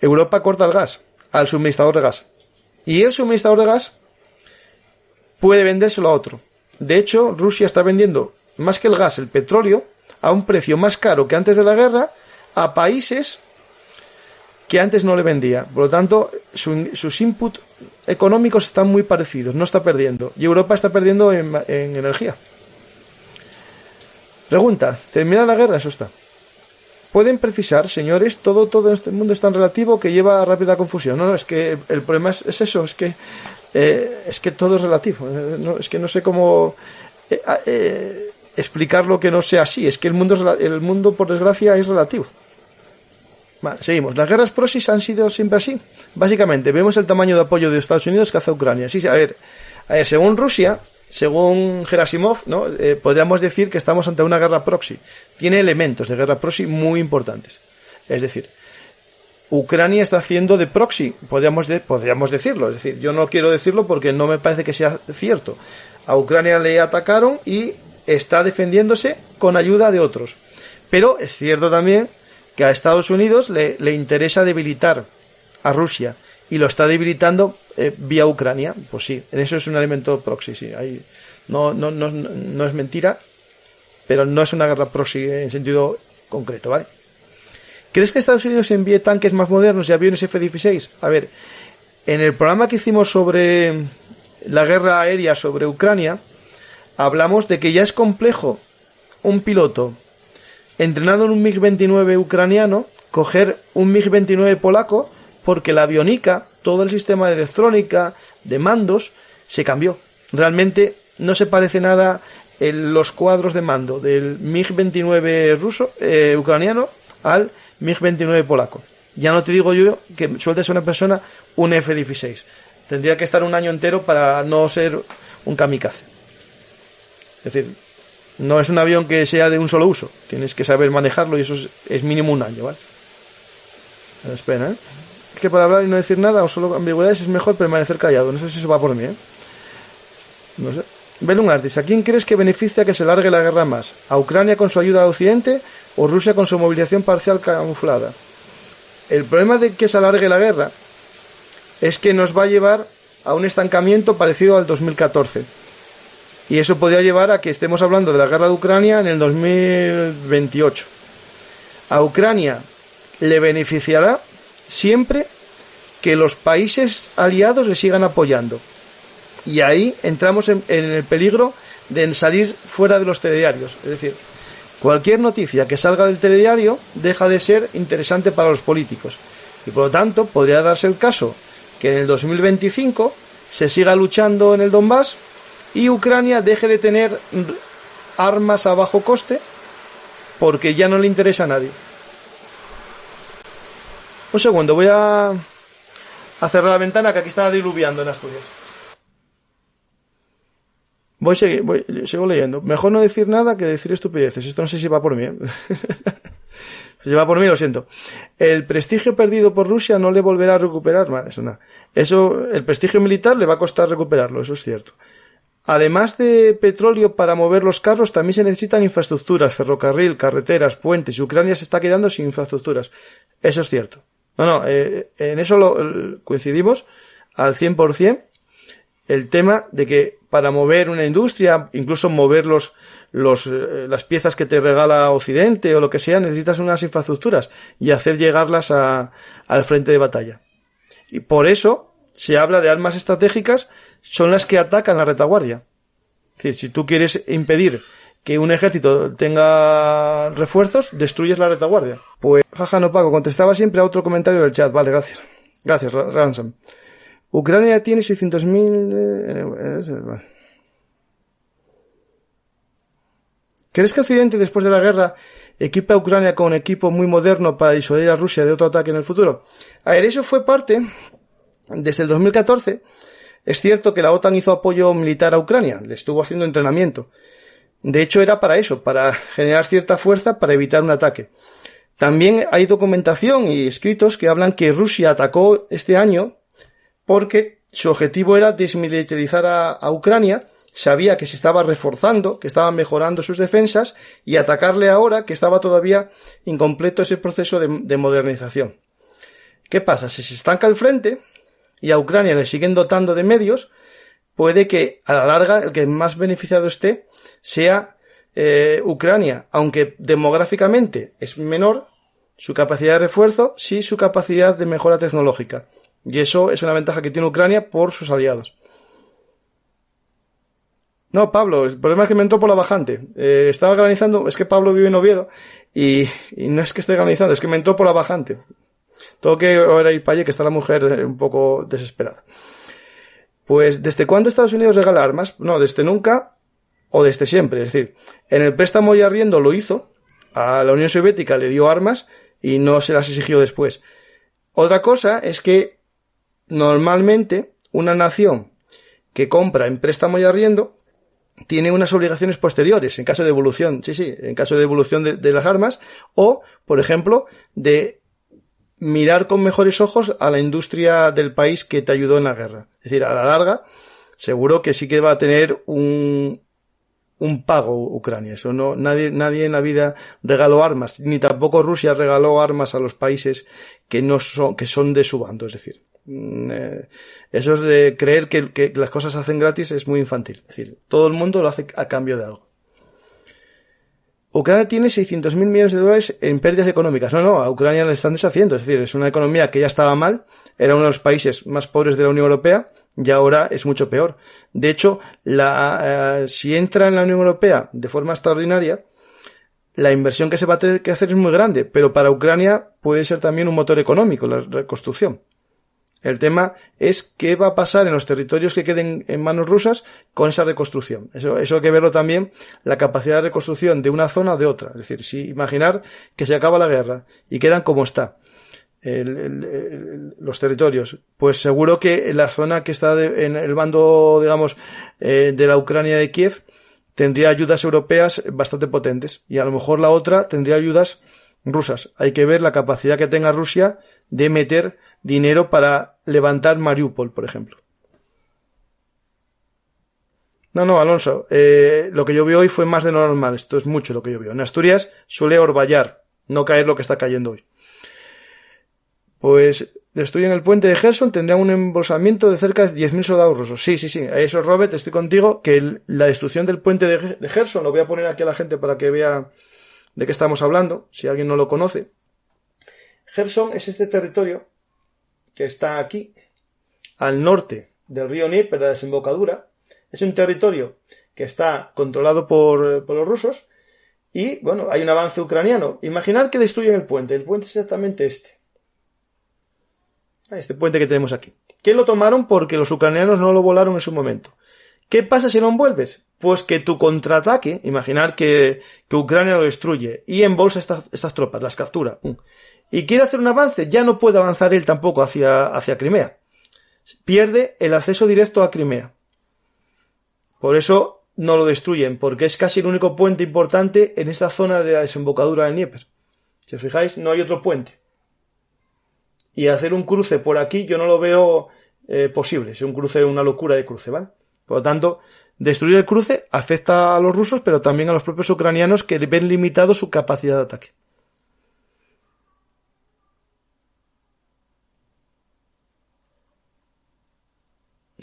Europa corta el gas al suministrador de gas. Y el suministrador de gas puede vendérselo a otro. De hecho, Rusia está vendiendo más que el gas, el petróleo, a un precio más caro que antes de la guerra a países que antes no le vendía. Por lo tanto, sus inputs económicos están muy parecidos, no está perdiendo. Y Europa está perdiendo en energía. Pregunta, ¿termina la guerra? Eso está. Pueden precisar, señores, todo este mundo es tan relativo que lleva a rápida confusión. No, es que el problema es eso, es que todo es relativo. Es que no sé cómo. explicarlo que no sea así. Es que el mundo, por desgracia, es relativo. Vale, seguimos. Las guerras proxies han sido siempre así. Básicamente, vemos el tamaño de apoyo de Estados Unidos que hace Ucrania. Sí, a ver, según Rusia, según Gerasimov, ¿no? Podríamos decir que estamos ante una guerra proxy. Tiene elementos de guerra proxy muy importantes. Es decir, Ucrania está haciendo de proxy, podríamos decirlo. Es decir, yo no quiero decirlo porque no me parece que sea cierto. A Ucrania le atacaron y está defendiéndose con ayuda de otros. Pero es cierto también que a Estados Unidos le interesa debilitar a Rusia y lo está debilitando vía Ucrania. Pues sí, en eso es un elemento proxy, sí. Ahí no es mentira, pero no es una guerra proxy en sentido concreto, ¿vale? ¿Crees que Estados Unidos envíe tanques más modernos y aviones F-16? A ver, en el programa que hicimos sobre la guerra aérea sobre Ucrania, hablamos de que ya es complejo un piloto entrenado en un MiG-29 ucraniano coger un MiG-29 polaco porque la avionica, todo el sistema de electrónica, de mandos, se cambió. Realmente no se parece nada en los cuadros de mando del MiG-29 ucraniano al MiG-29 polaco. Ya no te digo yo que sueltes a una persona un F-16. Tendría que estar un año entero para no ser un kamikaze. Es decir, no es un avión que sea de un solo uso. Tienes que saber manejarlo y eso es mínimo un año, ¿vale? Espera, ¿eh? Es que para hablar y no decir nada o solo ambigüedades es mejor permanecer callado. No sé si eso va por mí, ¿eh? No sé. Belun Artis, ¿a quién crees que beneficia que se largue la guerra más? ¿A Ucrania con su ayuda a Occidente o Rusia con su movilización parcial camuflada? El problema de que se alargue la guerra es que nos va a llevar a un estancamiento parecido al 2014. Y eso podría llevar a que estemos hablando de la guerra de Ucrania en el 2028. A Ucrania le beneficiará siempre que los países aliados le sigan apoyando. Y ahí entramos en el peligro de salir fuera de los telediarios. Es decir, cualquier noticia que salga del telediario deja de ser interesante para los políticos. Y por lo tanto, podría darse el caso que en el 2025 se siga luchando en el Donbass y Ucrania deje de tener armas a bajo coste porque ya no le interesa a nadie. Un segundo, voy a cerrar la ventana que aquí está diluviando en Asturias. Sigo leyendo. Mejor no decir nada que decir estupideces. Esto no sé si va por mí, ¿eh? Si va por mí, lo siento. El prestigio perdido por Rusia no le volverá a recuperar. Vale, eso, el prestigio militar le va a costar recuperarlo, eso es cierto. Además de petróleo para mover los carros, también se necesitan infraestructuras, ferrocarril, carreteras, puentes, y Ucrania se está quedando sin infraestructuras. Eso es cierto. En eso coincidimos al 100%. El tema de que para mover una industria, incluso mover las piezas que te regala Occidente o lo que sea, necesitas unas infraestructuras y hacer llegarlas al frente de batalla. Y por eso se habla de armas estratégicas, son las que atacan la retaguardia. Es decir, si tú quieres impedir que un ejército tenga refuerzos, destruyes la retaguardia. Pues, jaja, no pago, contestaba siempre a otro comentario del chat. Vale, gracias. Gracias, Ransom. Ucrania tiene 600.000... ¿Crees que Occidente, después de la guerra, equipa a Ucrania con equipo muy moderno para disuadir a Rusia de otro ataque en el futuro? A ver, eso fue parte... Desde el 2014, es cierto que la OTAN hizo apoyo militar a Ucrania, le estuvo haciendo entrenamiento. De hecho, era para eso, para generar cierta fuerza para evitar un ataque. También hay documentación y escritos que hablan que Rusia atacó este año porque su objetivo era desmilitarizar a Ucrania, sabía que se estaba reforzando, que estaba mejorando sus defensas, y atacarle ahora que estaba todavía incompleto ese proceso de modernización. ¿Qué pasa? Si se estanca el frente y a Ucrania le siguen dotando de medios, puede que a la larga el que más beneficiado esté sea Ucrania, aunque demográficamente es menor su capacidad de refuerzo, sí su capacidad de mejora tecnológica. Y eso es una ventaja que tiene Ucrania por sus aliados. No, Pablo, el problema es que me entró por la bajante. Estaba granizando, es que Pablo vive en Oviedo y no es que esté granizando, es que me entró por la bajante. Tengo que ahora ir para allá, que está la mujer un poco desesperada. Pues, ¿desde cuándo Estados Unidos regala armas? No, desde nunca, o desde siempre. Es decir, en el préstamo y arriendo lo hizo, a la Unión Soviética le dio armas y no se las exigió después. Otra cosa es que normalmente una nación que compra en préstamo y arriendo tiene unas obligaciones posteriores en caso de devolución, en caso de devolución de las armas, o, por ejemplo, de mirar con mejores ojos a la industria del país que te ayudó en la guerra. Es decir, a la larga, seguro que sí que va a tener un pago Ucrania. Eso no, nadie en la vida regaló armas, ni tampoco Rusia regaló armas a los países que son de su bando. Es decir, eso es de creer que las cosas se hacen gratis, es muy infantil. Es decir, todo el mundo lo hace a cambio de algo. Ucrania tiene 600.000 millones de dólares en pérdidas económicas. No, a Ucrania le están deshaciendo. Es decir, es una economía que ya estaba mal, era uno de los países más pobres de la Unión Europea, y ahora es mucho peor. De hecho, si entra en la Unión Europea de forma extraordinaria, la inversión que se va a tener que hacer es muy grande, pero para Ucrania puede ser también un motor económico, la reconstrucción. El tema es qué va a pasar en los territorios que queden en manos rusas con esa reconstrucción. Eso hay que verlo también, la capacidad de reconstrucción de una zona o de otra. Es decir, si imaginar que se acaba la guerra y quedan como está los territorios, pues seguro que la zona que está en el bando, digamos, de la Ucrania de Kiev, tendría ayudas europeas bastante potentes, y a lo mejor la otra tendría ayudas rusas. Hay que ver la capacidad que tenga Rusia de meter dinero para levantar Mariupol, por ejemplo. No, Alonso, lo que llovió hoy fue más de lo normal. Esto es mucho lo que llovió. En Asturias suele orvallar, no caer lo que está cayendo hoy. Pues destruyen el puente de Gerson, tendrían un embolsamiento de cerca de 10.000 soldados rusos. Sí, eso, Robert, estoy contigo, que la destrucción del puente de Gerson, lo voy a poner aquí a la gente para que vea de qué estamos hablando, si alguien no lo conoce. Gerson es este territorio que está aquí, al norte del río Dnieper, la desembocadura. Es un territorio que está controlado por los rusos y, bueno, hay un avance ucraniano. Imaginad que destruyen el puente. El puente es exactamente este puente que tenemos aquí. ¿Qué lo tomaron? Porque los ucranianos no lo volaron en su momento. ¿Qué pasa si lo envuelves? Pues que tu contraataque, imaginar que Ucrania lo destruye y embolsa estas tropas, las captura, y quiere hacer un avance, ya no puede avanzar él tampoco hacia Crimea. Pierde el acceso directo a Crimea. Por eso no lo destruyen, porque es casi el único puente importante en esta zona de la desembocadura del Dnieper. Si os fijáis, no hay otro puente. Y hacer un cruce por aquí yo no lo veo posible. Es un cruce, una locura de cruce, ¿vale? Por lo tanto, destruir el cruce afecta a los rusos, pero también a los propios ucranianos que ven limitado su capacidad de ataque.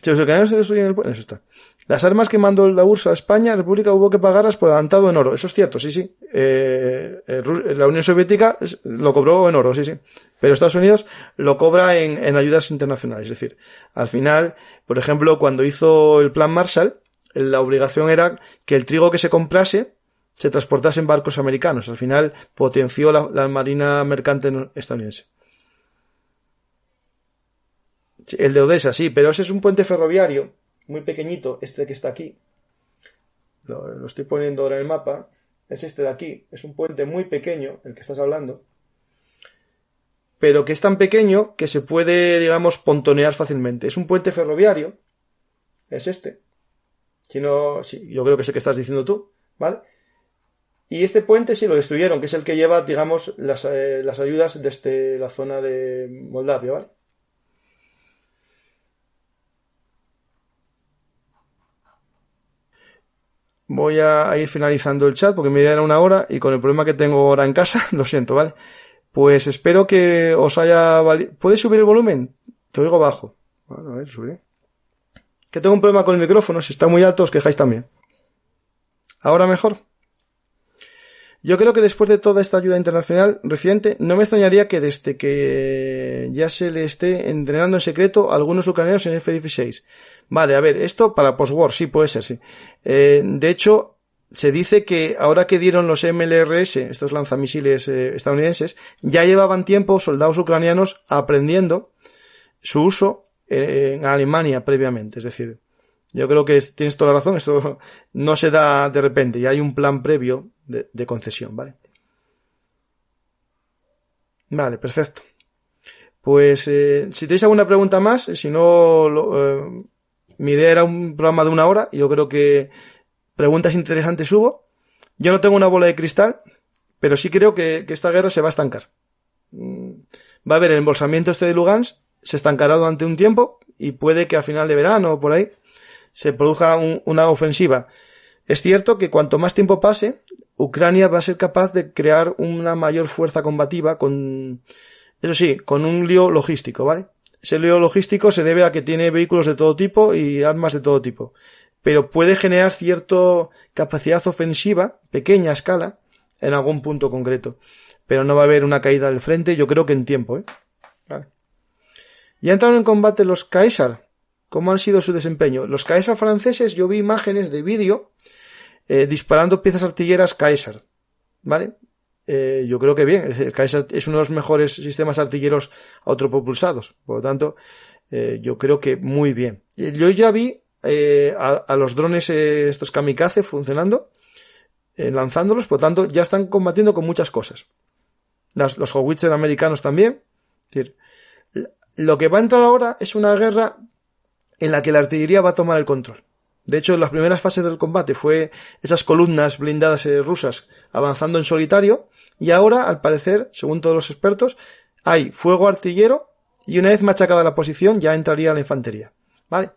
Si los ucranianos se destruyen el puente, eso está. Las armas que mandó la URSS a España, la República, hubo que pagarlas por adelantado en oro. Eso es cierto, sí. La Unión Soviética lo cobró en oro, sí. Pero Estados Unidos lo cobra en ayudas internacionales. Es decir, al final, por ejemplo, cuando hizo el Plan Marshall, la obligación era que el trigo que se comprase se transportase en barcos americanos. Al final potenció la marina mercante estadounidense. El de Odessa, sí, pero ese es un puente ferroviario muy pequeñito, este que está aquí. Lo estoy poniendo ahora en el mapa. Es este de aquí. Es un puente muy pequeño, el que estás hablando. Pero que es tan pequeño que se puede, digamos, pontonear fácilmente. Es un puente ferroviario. Es este. Si no, sí, yo creo que es el que estás diciendo tú, ¿vale? Y este puente sí lo destruyeron, que es el que lleva, digamos, las ayudas desde la zona de Moldavia, ¿vale? Voy a ir finalizando el chat porque me era una hora y con el problema que tengo ahora en casa, lo siento, ¿vale? Pues espero que os haya valido. ¿Puedes subir el volumen? Te oigo bajo. Bueno, a ver, subiré. Que tengo un problema con el micrófono, si está muy alto os quejáis también. ¿Ahora mejor? Yo creo que después de toda esta ayuda internacional reciente, no me extrañaría que desde que ya se le esté entrenando en secreto a algunos ucranianos en F-16. Vale, a ver, esto para post-war, sí, puede ser, sí. De hecho, se dice que ahora que dieron los MLRS, estos lanzamisiles estadounidenses, ya llevaban tiempo soldados ucranianos aprendiendo su uso en Alemania previamente. Es decir, Yo creo que tienes toda la razón, esto no se da de repente y hay un plan previo de concesión, ¿vale? Vale, perfecto. Pues si tenéis alguna pregunta más, si no, mi idea era un programa de 1 hora, y yo creo que preguntas interesantes hubo. Yo no tengo una bola de cristal, pero sí creo que esta guerra se va a estancar. Va a haber el embolsamiento de Lugansk, se estancará durante un tiempo, y puede que a final de verano o por ahí se produzca una ofensiva. Es cierto que cuanto más tiempo pase, Ucrania va a ser capaz de crear una mayor fuerza combativa eso sí, con un lío logístico, ¿vale? Ese lío logístico se debe a que tiene vehículos de todo tipo y armas de todo tipo. Pero puede generar cierta capacidad ofensiva, pequeña a escala, en algún punto concreto. Pero no va a haber una caída del frente, yo creo que en tiempo, ¿eh? Vale. Ya entraron en combate los Caesar. ¿Cómo han sido su desempeño? Los Caesar franceses, yo vi imágenes de vídeo disparando piezas artilleras Caesar, ¿vale? Yo creo que bien. El Caesar es uno de los mejores sistemas artilleros autopropulsados. Por lo tanto, yo creo que muy bien. Yo ya vi a los drones estos kamikaze funcionando, lanzándolos. Por lo tanto, ya están combatiendo con muchas cosas. Los howitzer americanos también. Es decir, lo que va a entrar ahora es una guerra en la que la artillería va a tomar el control. De hecho, las primeras fases del combate fue esas columnas blindadas rusas avanzando en solitario, y ahora, al parecer, según todos los expertos, hay fuego artillero, y una vez machacada la posición ya entraría la infantería. ¿Vale?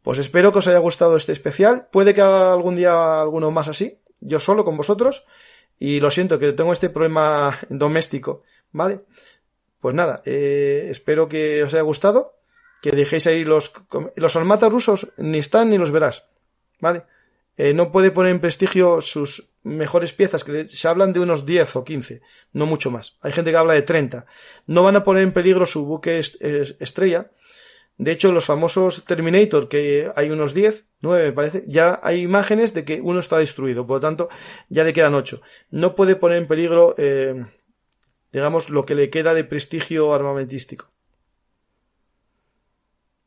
Pues espero que os haya gustado este especial. Puede que haga algún día alguno más así, yo solo con vosotros, y lo siento que tengo este problema doméstico. ¿Vale? Pues nada, espero que os haya gustado. Que dejéis ahí los almatas rusos, ni están ni los verás, ¿vale? No puede poner en prestigio sus mejores piezas, que se hablan de unos 10 o 15, no mucho más. Hay gente que habla de 30. No van a poner en peligro su buque estrella. De hecho, los famosos Terminator, que hay unos 10, 9 me parece, ya hay imágenes de que uno está destruido, por lo tanto, ya le quedan 8. No puede poner en peligro, digamos, lo que le queda de prestigio armamentístico.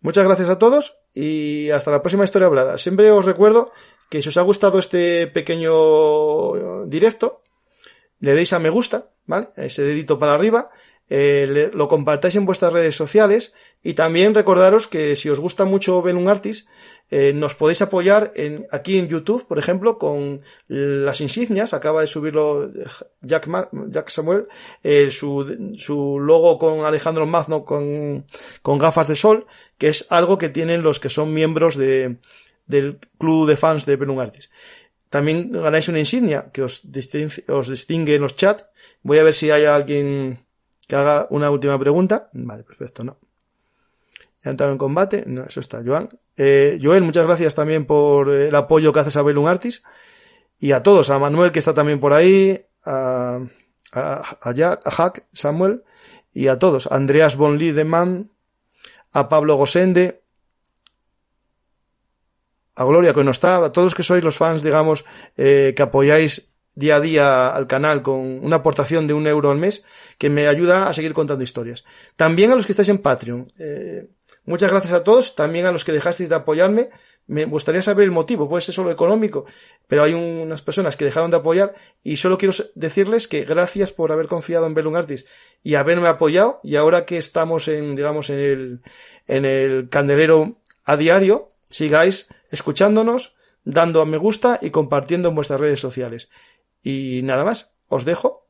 Muchas gracias a todos y hasta la próxima historia hablada. Siempre os recuerdo que si os ha gustado este pequeño directo, le deis a me gusta, ¿vale? Ese dedito para arriba, lo compartáis en vuestras redes sociales, y también recordaros que si os gusta mucho Bellum Artis, nos podéis apoyar aquí en YouTube, por ejemplo, con las insignias. Acaba de subirlo Jack Samuel, su logo con Alejandro Magno con gafas de sol, que es algo que tienen los que son miembros del club de fans de Bellum Artis. También ganáis una insignia que os distingue en los chats. Voy a ver si hay alguien que haga una última pregunta. Vale, perfecto, no. ¿Ya entraron en combate? No, eso está, Joan. Joel, muchas gracias también por el apoyo que haces a Bellum Artis. Y a todos, a Manuel, que está también por ahí, a Jack Samuel, y a todos, a Andreas von Liedemann, a Pablo Gosende, a Gloria, que no está, a todos que sois los fans, digamos, que apoyáis día a día al canal con una aportación de €1 al mes, que me ayuda a seguir contando historias. También a los que estáis en Patreon. Muchas gracias a todos, también a los que dejasteis de apoyarme. Me gustaría saber el motivo, puede ser solo económico, pero hay unas personas que dejaron de apoyar, y solo quiero decirles que gracias por haber confiado en Bellum Artis y haberme apoyado, y ahora que estamos en el candelero a diario, sigáis escuchándonos, dando a me gusta y compartiendo en vuestras redes sociales. Y nada más, os dejo.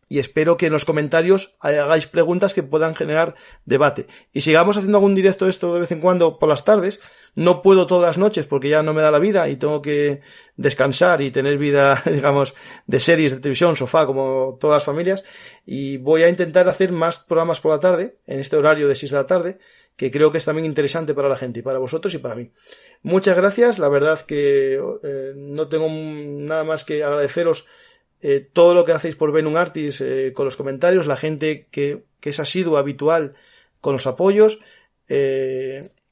Y espero que en los comentarios hagáis preguntas que puedan generar debate. Y sigamos haciendo algún directo esto de vez en cuando por las tardes. No puedo todas las noches porque ya no me da la vida y tengo que descansar y tener vida, digamos, de series, de televisión, sofá, como todas las familias. Y voy a intentar hacer más programas por la tarde, en este horario de 6 de la tarde, que creo que es también interesante para la gente, y para vosotros y para mí. Muchas gracias. La verdad que no tengo nada más que agradeceros todo lo que hacéis por Bellum Artis, con los comentarios, la gente que es asidua, habitual, con los apoyos.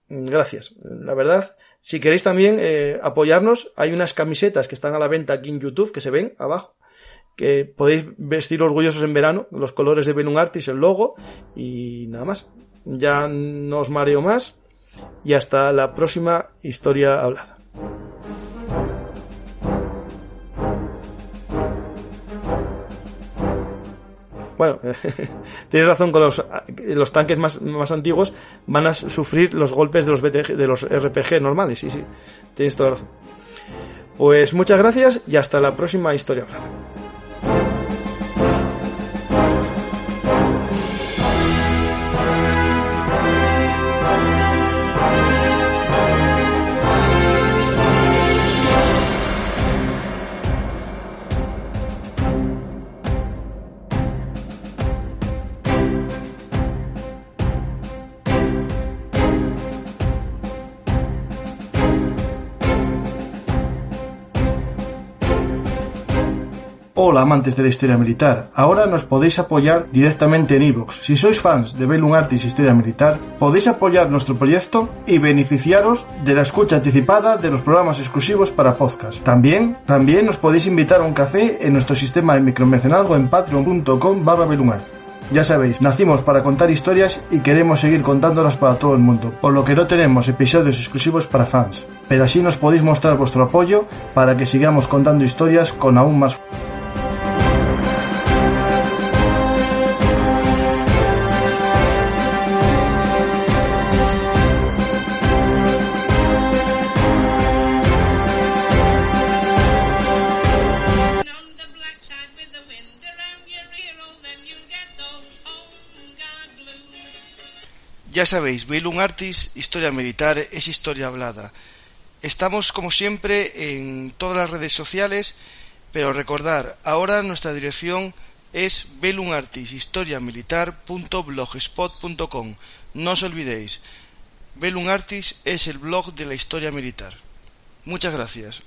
Gracias. La verdad, si queréis también apoyarnos, hay unas camisetas que están a la venta aquí en YouTube, que se ven abajo, que podéis vestir orgullosos en verano, los colores de Bellum Artis, el logo, y nada más. Ya no os mareo más. y hasta la próxima historia hablada. Bueno, tienes razón, con los tanques más antiguos van a sufrir los golpes de los RPG normales, sí, tienes toda la razón. Pues muchas gracias y hasta la próxima historia hablada. Hola amantes de la historia militar, ahora nos podéis apoyar directamente en iVoox. Si sois fans de Bellum Artis Historia Militar, podéis apoyar nuestro proyecto y beneficiaros de la escucha anticipada de los programas exclusivos para podcast. También nos podéis invitar a un café en nuestro sistema de micromecenazgo en patreon.com/bellumart. Ya sabéis, nacimos para contar historias y queremos seguir contándolas para todo el mundo, por lo que no tenemos episodios exclusivos para fans. Pero así nos podéis mostrar vuestro apoyo para que sigamos contando historias con aún más. Ya sabéis, Bellum Artis, historia militar, es historia hablada. Estamos como siempre en todas las redes sociales, pero recordar, ahora nuestra dirección es bellumartishistoriamilitar.blogspot.com. No os olvidéis, Bellum Artis es el blog de la historia militar. Muchas gracias.